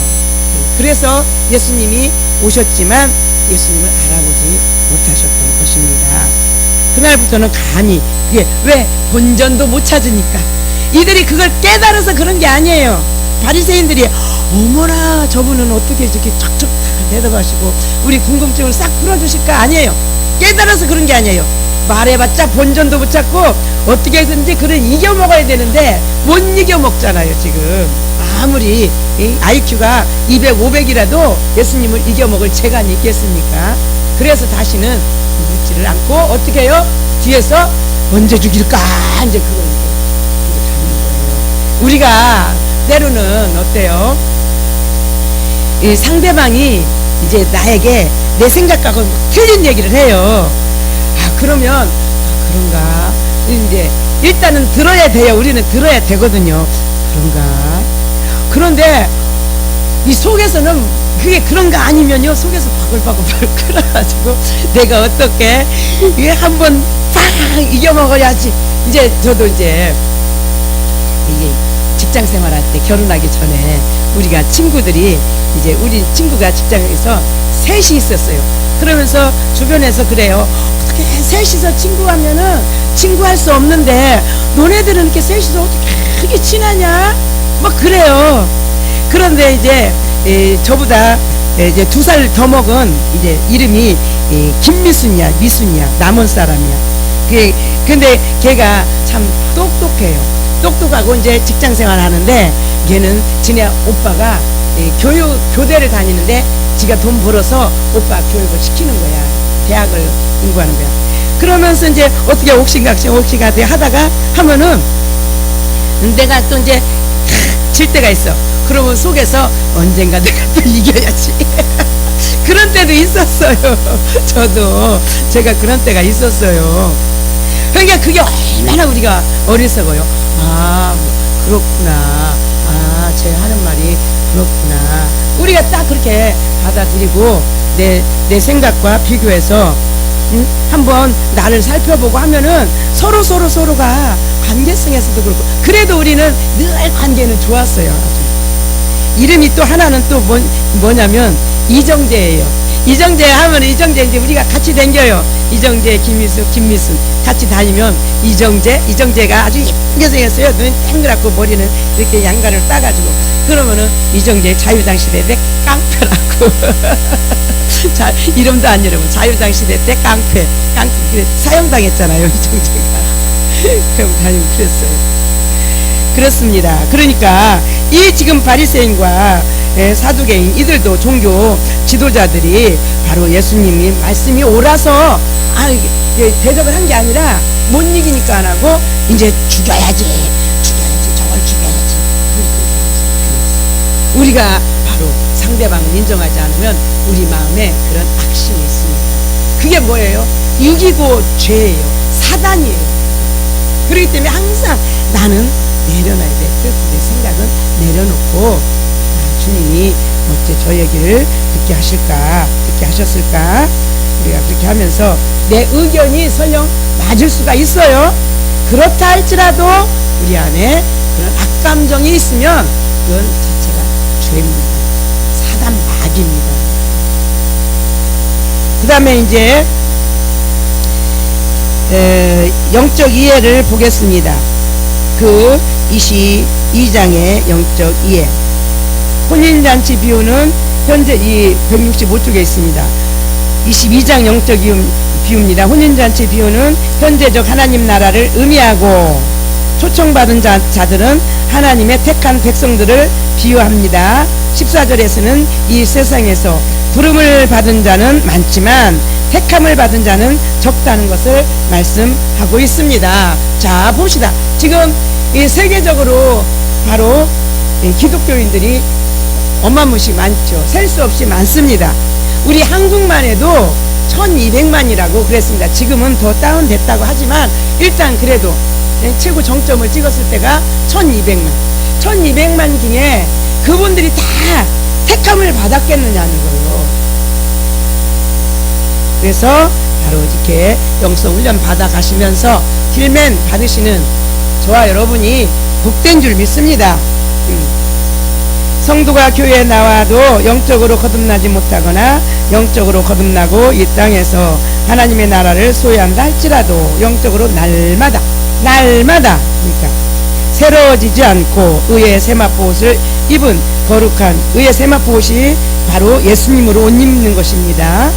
그래서 예수님이 오셨지만 예수님을 알아보지 못하셨던 것입니다. 그날부터는 감히, 왜? 본전도 못 찾으니까. 이들이 그걸 깨달아서 그런 게 아니에요. 바리새인들이 어머나 저분은 어떻게 저렇게 척척 내려가시고 우리 궁금증을 싹 풀어주실까? 아니에요. 깨달아서 그런 게 아니에요. 말해봤자 본전도 못 찾고 어떻게 해서든지 그를 이겨먹어야 되는데 못 이겨먹잖아요. 지금 아무리 IQ가 200, 500이라도 예수님을 이겨먹을 재간이 있겠습니까? 그래서 다시는 묻지를 않고 어떻게 해요? 뒤에서 언제 죽일까? 이제 그걸 가는 거예요. 우리가 때로는 어때요? 이 상대방이 이제 나에게 내 생각하고 틀린 얘기를 해요. 그러면 그런가? 이제 일단은 들어야 돼요. 우리는 들어야 되거든요. 그런가? 그런데 이 속에서는 그게 그런가 아니면요, 속에서 바글바글 끓어가지고 내가 어떻게 이게 한번 팍 이겨먹어야지. 이제 저도 이제 이게 직장 생활할 때, 결혼하기 전에 우리가 친구들이, 이제 우리 친구가 직장에서 셋이 있었어요. 그러면서 주변에서 그래요. 어떻게 셋이서 친구하면은 친구할 수 없는데 너네들은 이렇게 셋이서 어떻게 그렇게 친하냐? 막 그래요. 그런데 이제 저보다 이제 2살 더 먹은 이제 이름이 김미순이야, 미순이야, 남원 사람이야. 근데 걔가 참 똑똑해요. 똑똑하고 이제 직장 생활 하는데, 걔는 지네 오빠가 교대를 다니는데 지가 돈 벌어서 오빠 교육을 시키는 거야. 대학을 공부하는 거야. 그러면서 이제 어떻게 옥신각신 하다가 하면은 내가 또 이제 질 때가 있어. 그러면 속에서 언젠가 내가 또 이겨야지. 그런 때도 있었어요. 저도 제가 그런 때가 있었어요. 그러니까 그게 얼마나 우리가 어리석어요. 그렇구나. 제 하는 말이 그렇구나. 우리가 딱 그렇게 받아들이고 내 생각과 비교해서 한번 나를 살펴보고 하면은 서로가 관계성에서도 그렇고, 그래도 우리는 늘 관계는 좋았어요. 아주. 이름이 또 하나는 또 뭐냐면 이정재예요. 이정재 하면 이정재 이제 우리가 같이 댕겨요. 이정재, 김미순 같이 다니면 이정재가 아주 예쁘게 생겼어요. 눈이 땡그랗고 머리는 이렇게 양갈을 따가지고. 그러면은 이정재 자유당 시대 때 깡패라고. 자, 이름도 안 여러분. 자유당 시대 때 깡패 사형당했잖아요. 이정재가. 그럼 다니면 그랬어요. 그렇습니다. 그러니까 이 지금 바리새인과 사두개인 이들도 종교 지도자들이 바로 예수님이 말씀이 옳아서 대적을 한 게 아니라 못 이기니까 안 하고 이제 죽여야지 저걸 죽여야지. 우리가 바로 상대방을 인정하지 않으면 우리 마음에 그런 악심이 있습니다. 그게 뭐예요? 육이고 죄예요. 사단이에요. 그렇기 때문에 항상 나는 내려놔야 돼. 내 생각은 내려놓고 주님이 어째 저 얘기를 듣게 하셨을까? 우리가 그렇게 하면서 내 의견이 설령 맞을 수가 있어요. 그렇다 할지라도 우리 안에 그런 악감정이 있으면 그건 자체가 죄입니다. 사단 마귀입니다. 그 다음에 이제 영적 이해를 보겠습니다. 그 22장의 영적 이해. 혼인잔치 비유는 현재 이 165쪽에 있습니다. 22장 영적 비유입니다. 혼인잔치 비유는 현재적 하나님 나라를 의미하고 초청받은 자들은 하나님의 택한 백성들을 비유합니다. 14절에서는 이 세상에서 부름을 받은 자는 많지만 택함을 받은 자는 적다는 것을 말씀하고 있습니다. 자, 봅시다. 지금 이 세계적으로 바로 기독교인들이 어마무시 많죠. 셀 수 없이 많습니다. 우리 한국만 해도 1200만이라고 그랬습니다. 지금은 더 다운됐다고 하지만 일단 그래도 최고 정점을 찍었을 때가 1200만. 1200만 중에 그분들이 다 택함을 받았겠느냐는 거예요. 그래서 바로 이렇게 영성훈련 받아가시면서 힐맨 받으시는 저와 여러분이 복된 줄 믿습니다. 성도가 교회에 나와도 영적으로 거듭나지 못하거나 영적으로 거듭나고 이 땅에서 하나님의 나라를 소유한다 할지라도 영적으로 날마다 그러니까 새로워지지 않고 의의 세마포옷을 입은 거룩한 의의 세마포옷이 바로 예수님으로 옷 입는 것입니다.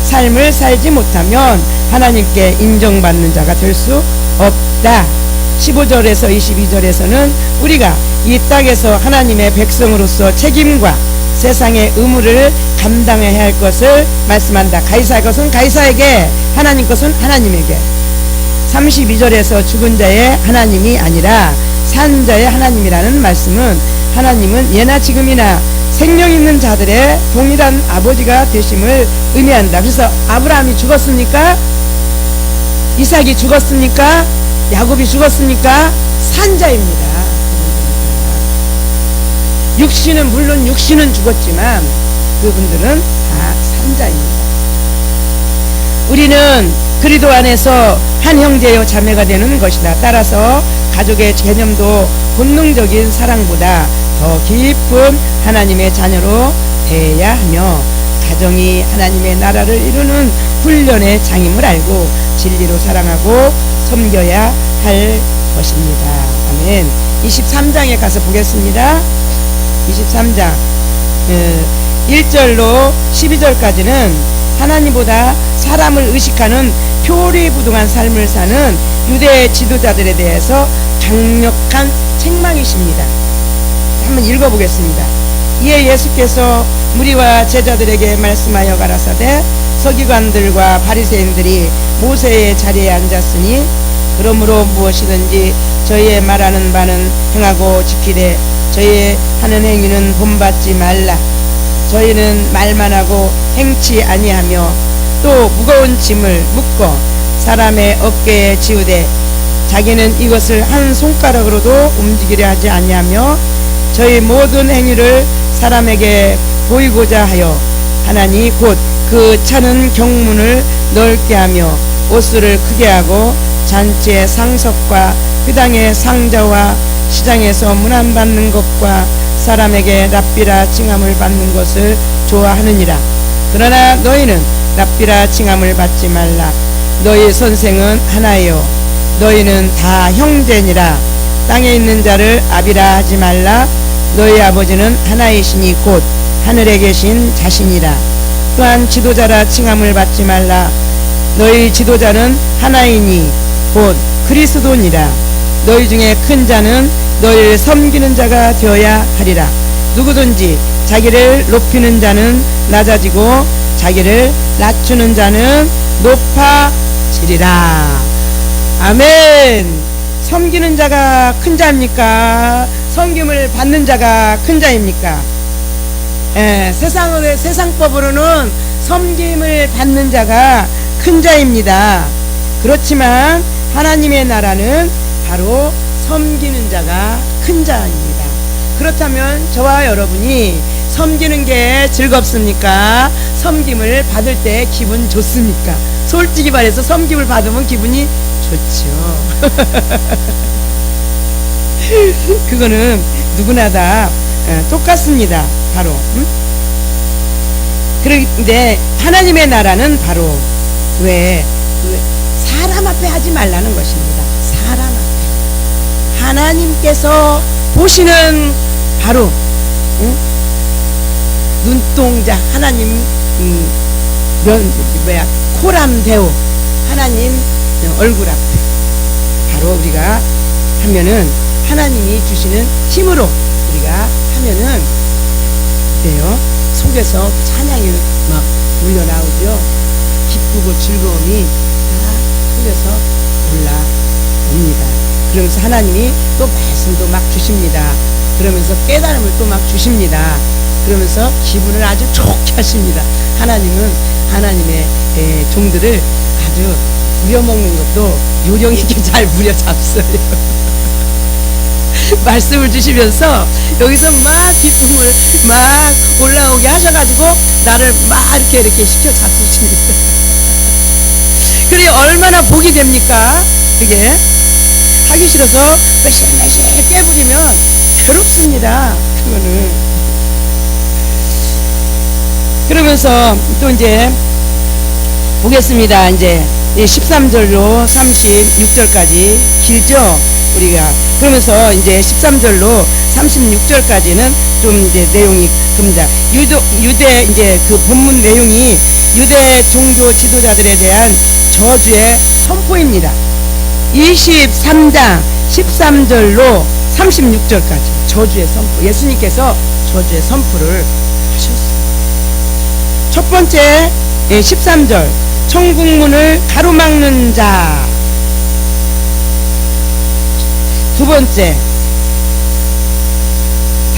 삶을 살지 못하면 하나님께 인정받는 자가 될 수 없다. 15절에서 22절에서는 우리가 이 땅에서 하나님의 백성으로서 책임과 세상의 의무를 감당해야 할 것을 말씀한다. 가이사의 것은 가이사에게, 하나님 것은 하나님에게. 32절에서 죽은 자의 하나님이 아니라 산 자의 하나님이라는 말씀은 하나님은 예나 지금이나 생명 있는 자들의 동일한 아버지가 되심을 의미한다. 그래서 아브라함이 죽었습니까? 이삭이 죽었습니까? 야곱이 죽었습니까? 산자입니다. 육신은 물론 육신은 죽었지만 그분들은 다 산자입니다. 우리는 그리스도 안에서 한 형제요 자매가 되는 것이다. 따라서 가족의 개념도 본능적인 사랑보다 더 깊은 하나님의 자녀로 대해야 하며 가정이 하나님의 나라를 이루는 훈련의 장임을 알고 진리로 사랑하고 섬겨야 할 것입니다. 아멘. 23장에 가서 보겠습니다. 23장 1절로 12절까지는 하나님보다 사람을 의식하는 표리부동한 삶을 사는 유대 지도자들에 대해서 강력한 책망이십니다. 한번 읽어보겠습니다. 이에 예수께서 무리와 제자들에게 말씀하여 가라사대 서기관들과 바리새인들이 모세의 자리에 앉았으니 그러므로 무엇이든지 저희의 말하는 바는 행하고 지키되 저희의 하는 행위는 본받지 말라. 저희는 말만 하고 행치 아니하며 또 무거운 짐을 묶어 사람의 어깨에 지우되 자기는 이것을 한 손가락으로도 움직이려 하지 아니하며 저희 모든 행위를 사람에게 보이고자 하여 하나니 곧 그 차는 경문을 넓게 하며 옷수를 크게 하고 잔치의 상석과 회당의 상자와 시장에서 문안받는 것과 사람에게 랍비라 칭함을 받는 것을 좋아하느니라. 그러나 너희는 랍비라 칭함을 받지 말라. 너희 선생은 하나요 너희는 다 형제니라. 땅에 있는 자를 아비라 하지 말라. 너희 아버지는 하나이시니 곧 하늘에 계신 자신이라. 또한 지도자라 칭함을 받지 말라. 너희 지도자는 하나이니 곧 그리스도니라. 너희 중에 큰 자는 너희를 섬기는 자가 되어야 하리라. 누구든지 자기를 높이는 자는 낮아지고 자기를 낮추는 자는 높아지리라. 아멘. 섬기는 자가 큰 자입니까? 섬김을 받는 자가 큰 자입니까? 세상법으로는 섬김을 받는 자가 큰 자입니다. 그렇지만 하나님의 나라는 바로 섬기는 자가 큰 자입니다. 그렇다면 저와 여러분이 섬기는 게 즐겁습니까? 섬김을 받을 때 기분 좋습니까? 솔직히 말해서 섬김을 받으면 기분이 좋죠. 그거는 누구나 다 똑같습니다. 바로 그런데 하나님의 나라는 바로 왜 사람 앞에 하지 말라는 것입니다. 사람 앞에 하나님께서 보시는 바로 눈동자 하나님 코람대오 하나님 얼굴 앞에 바로 우리가 하면은 하나님이 주시는 힘으로 우리가 하면은 그래요. 속에서 찬양이 막 울려나오죠. 기쁘고 즐거움이 다 속에서 올라옵니다. 그러면서 하나님이 또 말씀도 막 주십니다. 그러면서 깨달음을 또 막 주십니다. 그러면서 기분을 아주 좋게 하십니다. 하나님은 하나님의 종들을 아주 부려먹는 것도 요령 있게 잘 부려잡어요. 말씀을 주시면서 여기서 막 기쁨을 막 올라오게 하셔가지고 나를 막 이렇게 시켜 잡수십니다. 그래 얼마나 복이 됩니까? 그게 하기 싫어서 매실매실 깨부리면 괴롭습니다. 그거는. 그러면서 또 이제 보겠습니다. 이제 13절로 36절까지 길죠? 우리가 그러면서 이제 13절로 36절까지는 좀 이제 내용이 큽니다. 유대 이제 그 본문 내용이 유대 종교 지도자들에 대한 저주의 선포입니다. 23장 13절로 36절까지 저주의 선포. 예수님께서 저주의 선포를 하셨습니다. 첫 번째 13절 천국문을 가로막는 자. 두 번째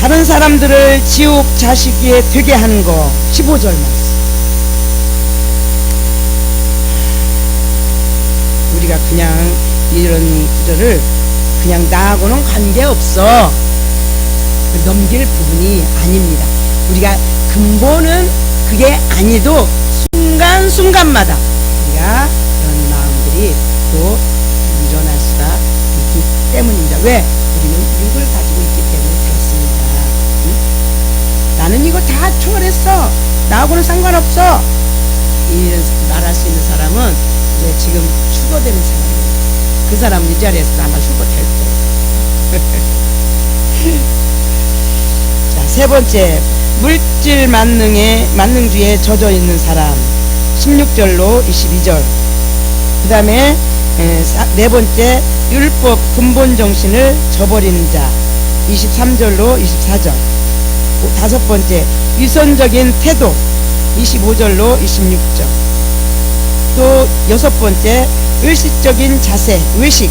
다른 사람들을 지옥 자식이 되게 하는 거. 15절 말씀. 우리가 그냥 이런 구절을 그냥 나하고는 관계없어 넘길 부분이 아닙니다. 우리가 근본은 그게 아니도 순간순간마다 우리가 그런 마음들이 또 일어날 수가 있기 때문입니다. 왜? 우리는 육을 가지고 있기 때문에 그렇습니다. 나는 이거 다 초월했어. 나하고는 상관없어. 이런 말할 수 있는 사람은 이제 지금 휴거되는 사람이에요. 그 사람은 이 자리에서 아마 휴거될 거예요. 자, 세 번째 물질 만능주의에 젖어 있는 사람. 16절로 22절. 그 다음에 네 번째 율법 근본 정신을 저버리는 자. 23절로 24절. 다섯 번째 위선적인 태도. 25절로 26절. 또 여섯 번째 의식적인 자세, 의식.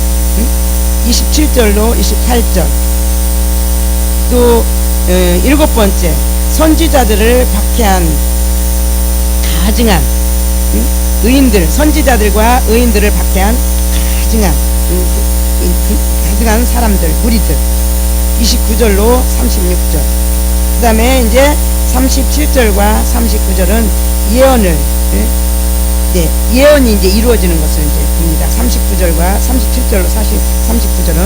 27절로 28절. 또 일곱 번째 선지자들을 박해한 가증한 의인들, 선지자들과 의인들을 박해한 가증한 사람들, 무리들. 29절로 36절. 그 다음에 이제 37절과 39절은 예언을, 예언이 이제 이루어지는 것을 이제 봅니다. 39절과 37절로 39절은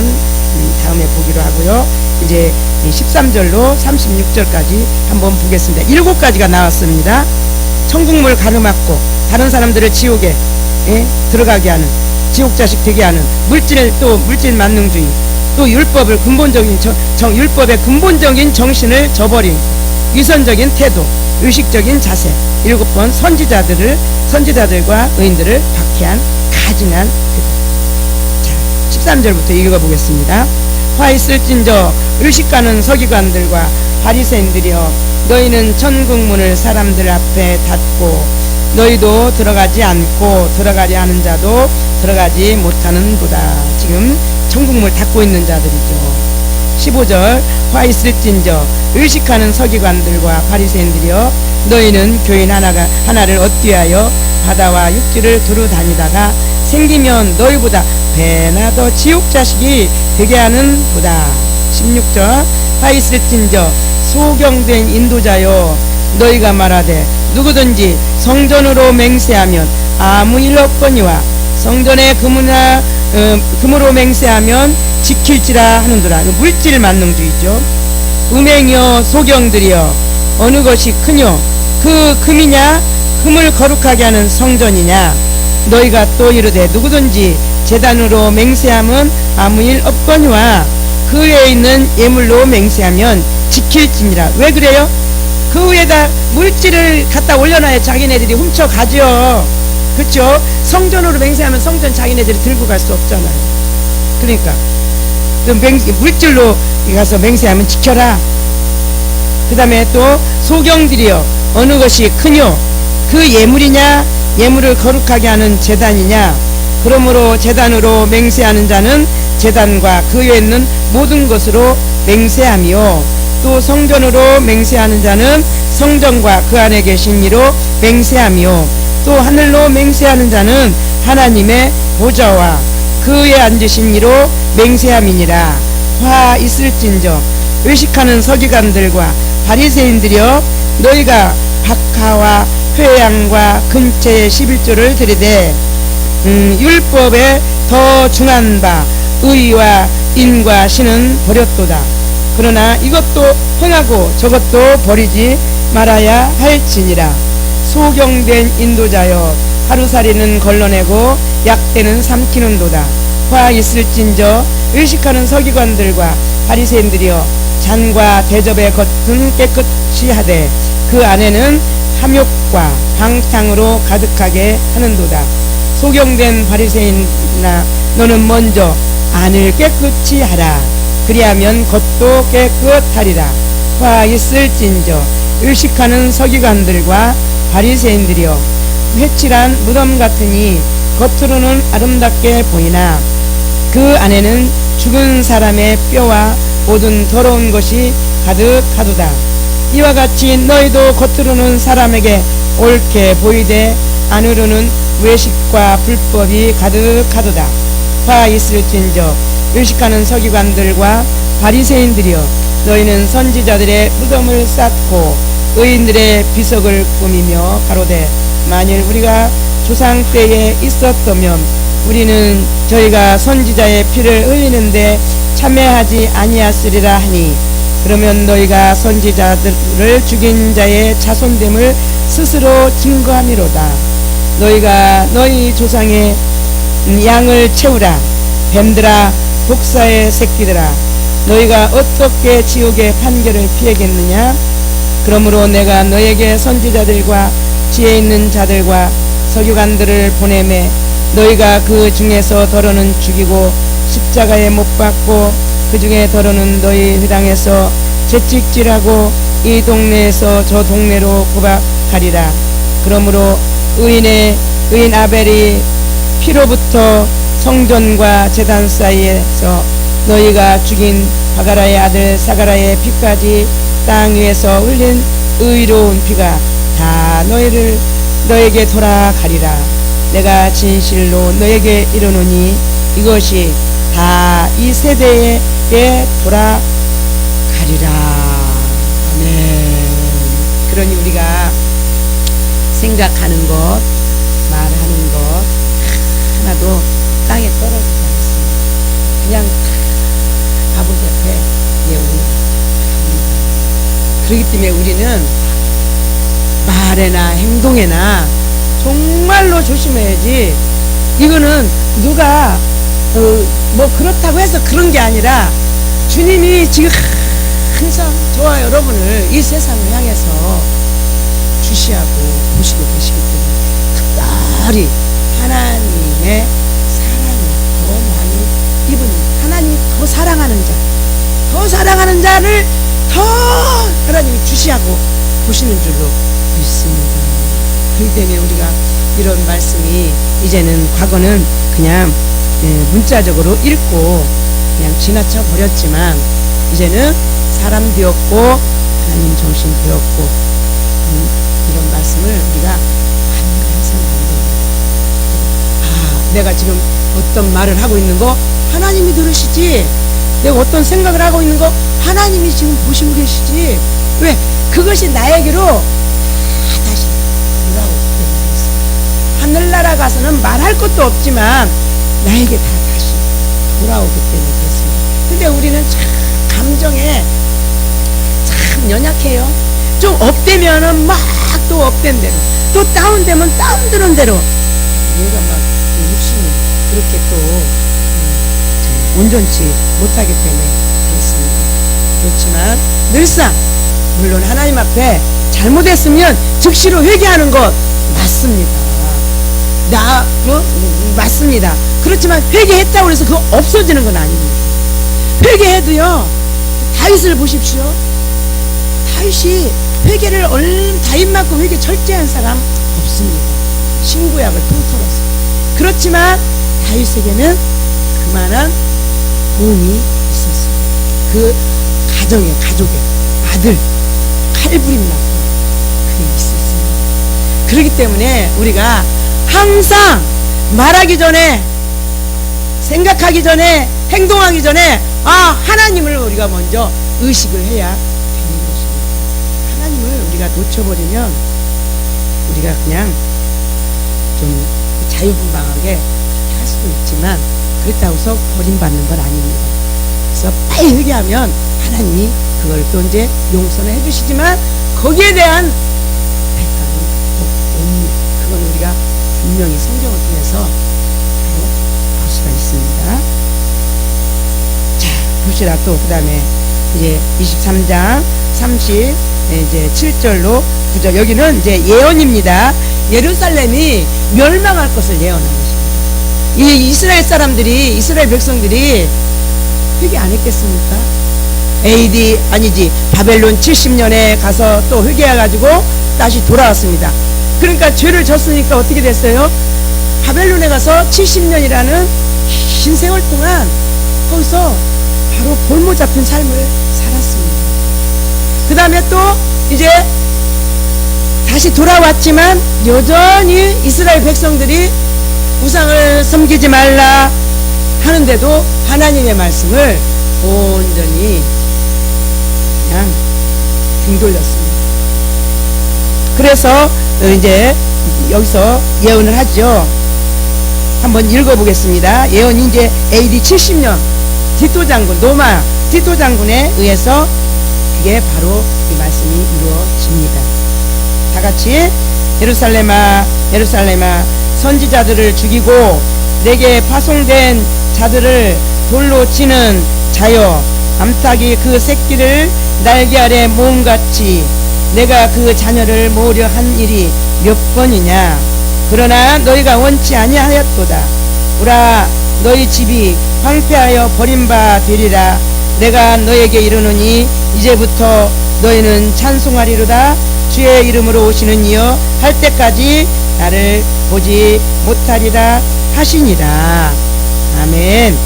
다음에 보기로 하고요. 이제 13절로 36절까지 한번 보겠습니다. 7가지가 나왔습니다. 천국문을 가로막고 다른 사람들을 지옥에 들어가게 하는, 지옥 자식 되게 하는 물질 만능주의, 또 율법의 근본적인 정신을 저버린 위선적인 태도, 의식적인 자세. 7번 선지자들과 의인들을 박해한 가증한 태도. 자, 13절부터 읽어보겠습니다. 화 있을진저 의식가는 서기관들과 바리새인들이여 너희는 천국문을 사람들 앞에 닫고 너희도 들어가지 않고 들어가려 하는 자도 들어가지 못하는도다. 지금 천국문을 닫고 있는 자들이죠. 15절 화 있을진저 의식하는 서기관들과 바리새인들이여 너희는 교인 하나를 얻기위하여 바다와 육지를 두루 다니다가 생기면 너희보다 배나 더 지옥자식이 되게 하는 도다. 16절 화 있을진저 소경된 인도자여 너희가 말하되 누구든지 성전으로 맹세하면 아무 일 없거니와 성전의 금으로 맹세하면 지킬지라 하는도라. 물질 만능주의죠. 음행이여 소경들이여 어느 것이 크뇨 그 금이냐 금을 거룩하게 하는 성전이냐 너희가 또 이르되 누구든지 제단으로 맹세하면 아무 일 없거니와 그 외에 있는 예물로 맹세하면 지킬지니라. 왜 그래요? 그 위에다 물질을 갖다 올려놔야 자기네들이 훔쳐가죠. 그렇죠? 성전으로 맹세하면 성전 자기네들이 들고 갈 수 없잖아요. 그러니까 물질로 가서 맹세하면 지켜라. 그 다음에 또 소경들이여 어느 것이 크뇨 그 예물이냐 예물을 거룩하게 하는 제단이냐 그러므로 제단으로 맹세하는 자는 제단과 그 외에 있는 모든 것으로 맹세하며 또 성전으로 맹세하는 자는 성전과 그 안에 계신 이로 맹세하며 또 하늘로 맹세하는 자는 하나님의 보좌와 그 위에 앉으신 이로 맹세함이니라. 화 있을진저 의식하는 서기관들과 바리새인들이여 너희가 박하와 회양과 근처의 11조를 들이되 율법에 더 중한 바 의와 인과 신은 버렸도다. 그러나 이것도 행하고 저것도 버리지 말아야 할지니라. 소경된 인도자여 하루살이는 걸러내고 약대는 삼키는도다. 화 있을진저 의식하는 서기관들과 바리새인들이여 잔과 대접의 겉은 깨끗이 하되 그 안에는 탐욕과 방탕으로 가득하게 하는도다. 소경된 바리새인아 너는 먼저 안을 깨끗이 하라. 그리하면 겉도 깨끗하리라. 화 있을진저 의식하는 서기관들과 바리새인들이여 회칠한 무덤 같으니 겉으로는 아름답게 보이나 그 안에는 죽은 사람의 뼈와 모든 더러운 것이 가득하도다. 이와 같이 너희도 겉으로는 사람에게 옳게 보이되 안으로는 외식과 불법이 가득하도다. 화 있을진저 의식하는 서기관들과 바리새인들이여 너희는 선지자들의 무덤을 쌓고 의인들의 비석을 꾸미며 가로되 만일 우리가 조상 때에 있었다면 우리는 저희가 선지자의 피를 흘리는데 참여하지 아니하으리라 하니 그러면 너희가 선지자들을 죽인 자의 자손됨을 스스로 증거함이로다. 너희가 너희 조상의 양을 채우라. 뱀들아 독사의 새끼들아 너희가 어떻게 지옥의 판결을 피하겠느냐. 그러므로 내가 너에게 선지자들과 지혜 있는 자들과 서기관들을 보내매 너희가 그 중에서 더러는 죽이고 십자가에 못 박고 그 중에 더러는 너희 회당에서 채찍질하고 이 동네에서 저 동네로 구박하리라. 그러므로 의인 아벨이 피로부터 성전과 제단 사이에서 너희가 죽인 바가라의 아들 사가라의 피까지 땅 위에서 흘린 의로운 피가 다 너에게 돌아가리라. 내가 진실로 너에게 이르노니 이것이 다 이 세대에 돌아가리라. 아멘. 그러니 우리가 생각하는 것, 말하는 것 하나도 땅에 떨어지지 않습니다. 그냥 아버지 앞에 올라갑니다. 그렇기 때문에 우리는 말에나 행동에나 정말로 조심해야지. 이거는 누가 뭐 그렇다고 해서 그런 게 아니라 주님이 지금 항상 저와 여러분을 이 세상을 향해서 주시하고 보시고 계시기 때문에 특별히 하나님의 사랑을 더 많이 입은 하나님이 더 더 사랑하는 자, 더 사랑하는 자를 더 하나님이 주시하고 보시는 줄로 믿습니다. 그렇기 때문에 우리가 이런 말씀이 이제는 과거는 그냥 문자적으로 읽고 그냥 지나쳐 버렸지만 이제는 사람 되었고 하나님 정신 되었고 이런 말씀을 우리가 반가해서는 안 됩니다. 아, 내가 지금 어떤 말을 하고 있는 거 하나님이 들으시지, 내가 어떤 생각을 하고 있는 거 하나님이 지금 보시고 계시지, 왜 그것이 나에게로 다시 돌아오기 때문에 하늘나라 가서는 말할 것도 없지만 나에게 다 다시 돌아오기 때문에 그렇습니다. 근데 우리는 참 감정에 참 연약해요. 좀 업되면은 막 또 업된 대로, 또 다운되면 다운되는 대로 얘가 막 욕심이 그렇게 또 온전치 못하기 때문에 그렇습니다. 그렇지만 늘상 물론 하나님 앞에 잘못했으면 즉시로 회개하는 것 맞습니다. 맞습니다. 그렇지만 회개했다고 해서 그거 없어지는 건 아닙니다. 회개해도요, 다윗을 보십시오. 다윗이 회개를 다윗만큼 회개 철저한 사람 없습니다. 신구약을 통틀어서. 그렇지만 다윗에게는 그만한 도움이 있었어요. 그 가족의 아들 칼부림만큼 그게 있었습니다. 그렇기 때문에 우리가 항상 말하기 전에, 생각하기 전에, 행동하기 전에 하나님을 우리가 먼저 의식을 해야 되는 것입니다. 하나님을 우리가 놓쳐버리면 우리가 그냥 좀 자유분방하게 할 수도 있지만 그렇다고 해서 버림받는 건 아닙니다. 그래서 빨리 회개하면 하나님이 그걸 또 이제 용서는 해주시지만 거기에 대한 대가는 옵니다. 그건 우리가 분명히 성경을 통해서 바로 볼 수가 있습니다. 자, 봅시다. 또 그 다음에 이제 23장 37절로 9절, 여기는 이제 예언입니다. 예루살렘이 멸망할 것을 예언한 것입니다. 이 이스라엘 사람들이, 이스라엘 백성들이 회개 안 했겠습니까? 바벨론 70년에 가서 또 회개해가지고 다시 돌아왔습니다. 그러니까 죄를 졌으니까 어떻게 됐어요? 바벨론에 가서 70년이라는 긴 세월 동안 거기서 바로 볼모 잡힌 삶을 살았습니다. 그 다음에 또 이제 다시 돌아왔지만 여전히 이스라엘 백성들이 우상을 섬기지 말라 하는데도 하나님의 말씀을 온전히 그냥 등 돌렸습니다. 그래서 이제 여기서 예언을 하죠. 한번 읽어보겠습니다. 예언이 이제 AD 70년 디토 장군, 로마 디토 장군에 의해서 그게 바로 이 말씀이 이루어집니다. 다 같이 예루살렘아 예루살렘아, 선지자들을 죽이고 내게 파송된 자들을 돌로 치는 자여, 암탉이 그 새끼를 날개 아래 모음같이 내가 그 자녀를 모으려 한 일이 몇 번이냐. 그러나 너희가 원치 아니하였도다. 오라, 너희 집이 황폐하여 버림바 되리라. 내가 너에게 이르노니 이제부터 너희는 찬송하리로다. 주의 이름으로 오시는 이여 할 때까지 나를 보지 못하리라 하시니라. 아멘.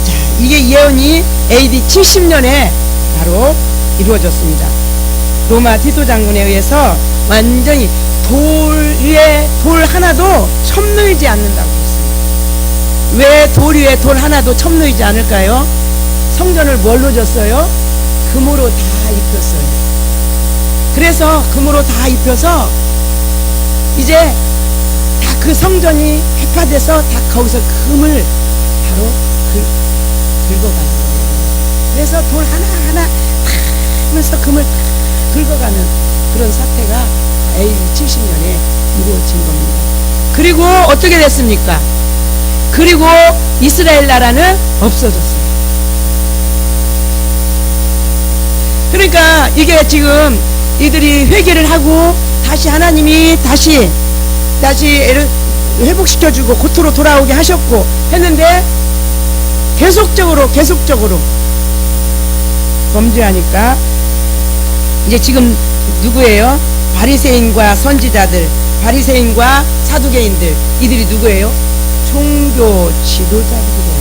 자, 이게 예언이 AD 70년에 바로 이루어졌습니다. 로마 디도 장군에 의해서 완전히 돌 위에 돌 하나도 첨놓이지 않는다고 했습니다. 왜 돌 위에 돌 하나도 첨놓이지 않을까요? 성전을 뭘로 졌어요? 금으로 다 입혔어요. 그래서 금으로 다 입혀서 이제 다 그 성전이 해파돼서 다 거기서 금을 바로 긁어가는 거예요. 그래서 돌 하나하나 다 하면서 금을 다 긁어가는 그런 사태가 AD 70년에 이루어진 겁니다. 그리고 어떻게 됐습니까? 그리고 이스라엘 나라는 없어졌어요. 그러니까 이게 지금 이들이 회개를 하고 다시 하나님이 다시 회복시켜주고 고토로 돌아오게 하셨고 했는데 계속적으로 범죄하니까 이제 지금 누구예요? 바리새인과 선지자들, 바리새인과 사두개인들, 이들이 누구예요? 종교 지도자들이에요.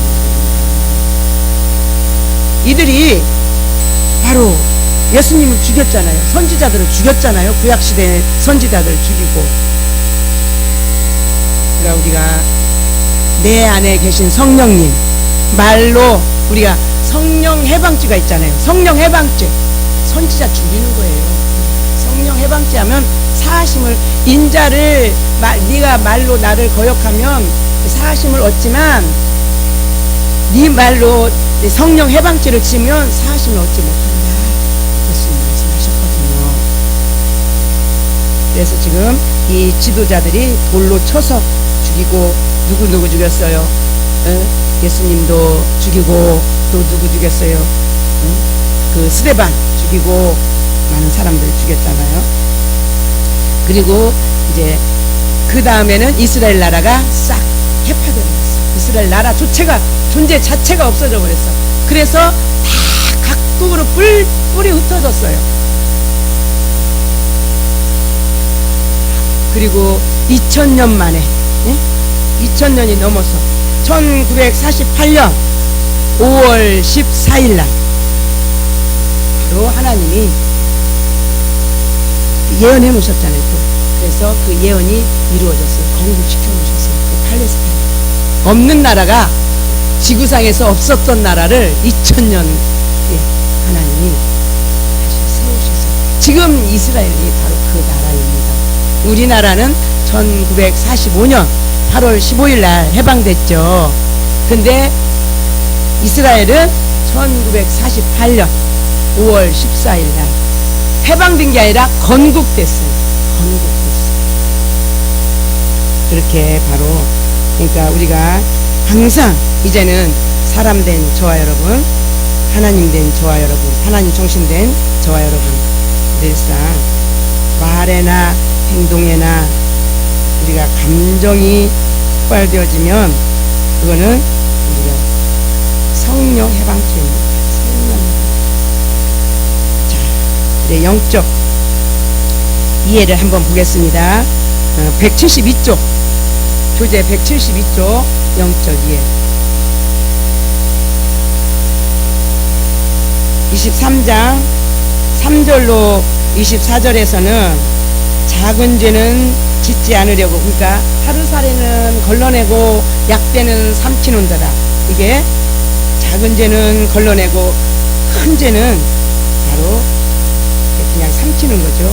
이들이 바로 예수님을 죽였잖아요. 선지자들을 죽였잖아요. 구약시대 선지자들을 죽이고. 그러니까 우리가 내 안에 계신 성령님, 말로 우리가 성령 해방죄가 있잖아요. 성령 해방죄, 선지자 죽이는 거예요. 성령 해방죄 하면 사하심을, 인자를 네가 말로 나를 거역하면 사하심을 얻지만 네 말로 성령 해방죄를 지면 사하심을 얻지 못한다. 예수님 말씀하셨거든요. 그래서 지금 이 지도자들이 돌로 쳐서 죽이고, 누구 죽였어요? 예수님도 죽이고, 또 누구 죽였어요? 그 스데반 죽이고 많은 사람들 죽였잖아요. 그리고 이제 그 다음에는 이스라엘 나라가 싹 해파되어 버렸어. 이스라엘 나라 존재 자체가 없어져 버렸어. 그래서 다 각국으로 뿔이 흩어졌어요. 그리고 2000년 만에, 2000년이 넘어서 1948년 5월 14일 날 바로 하나님이 예언해 놓으셨잖아요. 또. 그래서 그 예언이 이루어졌어요. 건국시켜 놓으셨어요. 그 팔레스타인. 없는 나라가, 지구상에서 없었던 나라를 2000년 하나님이 다시 세우셨어요. 지금 이스라엘이 바로 그 나라입니다. 우리나라는 1945년 8월 15일 날 해방됐죠. 근데 이스라엘은 1948년 5월 14일 날 해방된 게 아니라 건국됐어요. 그렇게 바로, 그러니까 우리가 항상 이제는 사람 된 저와 여러분, 하나님 된 저와 여러분, 하나님 정신 된 저와 여러분, 늘상 말에나 행동에나 우리가 감정이 폭발되어지면 그거는 우리가 성령 해방죄입니다. 성령 해방죄. 자, 이제 영적 이해를 한번 보겠습니다. 172쪽, 교재 172쪽 영적 이해. 23장 3절로 24절에서는 작은 죄는 짓지 않으려고, 그러니까 하루살이는 걸러내고 약대는 삼키는도다. 이게 작은 죄는 걸러내고 큰 죄는 바로 그냥 삼키는 거죠.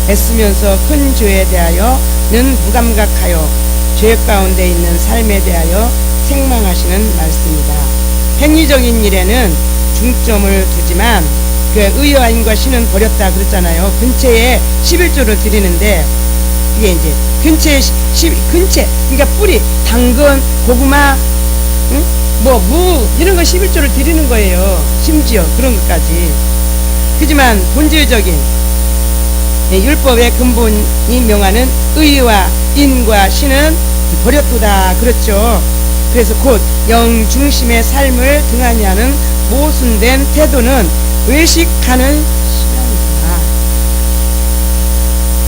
애쓰면서 큰 죄에 대하여는 무감각하여 죄 가운데 있는 삶에 대하여 책망하시는 말씀이다. 행위적인 일에는 중점을 두지만 그 의여함과 신은 버렸다 그랬잖아요. 근처에 11조를 드리는데, 이게 이제 근처에 그러니까 뿌리, 당근, 고구마, 무 이런 거 11조를 드리는 거예요. 심지어 그런 것까지. 하지만 본질적인 율법의 근본이 명하는 의와 인과 신은 버렸도다 그렇죠. 그래서 곧 영중심의 삶을 등한히 하는 모순된 태도는 외식하는 신앙이다.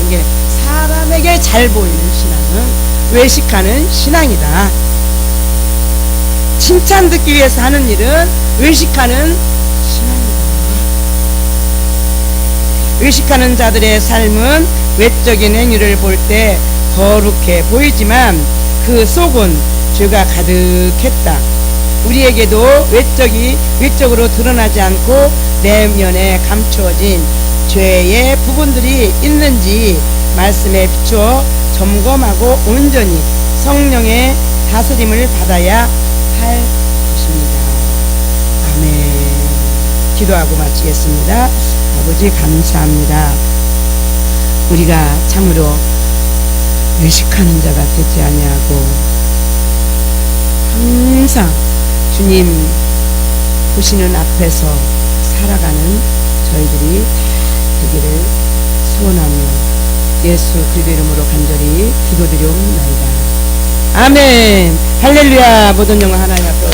이게 사람에게 잘 보이는 신앙은 외식하는 신앙이다. 칭찬 듣기 위해서 하는 일은 외식하는 신앙이다. 외식하는 자들의 삶은 외적인 행위를 볼 때 거룩해 보이지만 그 속은 죄가 가득했다. 우리에게도 외적으로 드러나지 않고 내면에 감추어진 죄의 부분들이 있는지 말씀에 비추어 점검하고 온전히 성령의 다스림을 받아야 할 것입니다. 아멘. 기도하고 마치겠습니다. 아버지 감사합니다. 우리가 참으로 외식하는 자가 되지 아니하고 항상 주님 보시는 앞에서 살아가는 저희들이 다 되기를 소원하며 예수 그리스도 이름으로 간절히 기도드리옵나이다. 아멘. 할렐루야. 모든 영광 하나님 앞에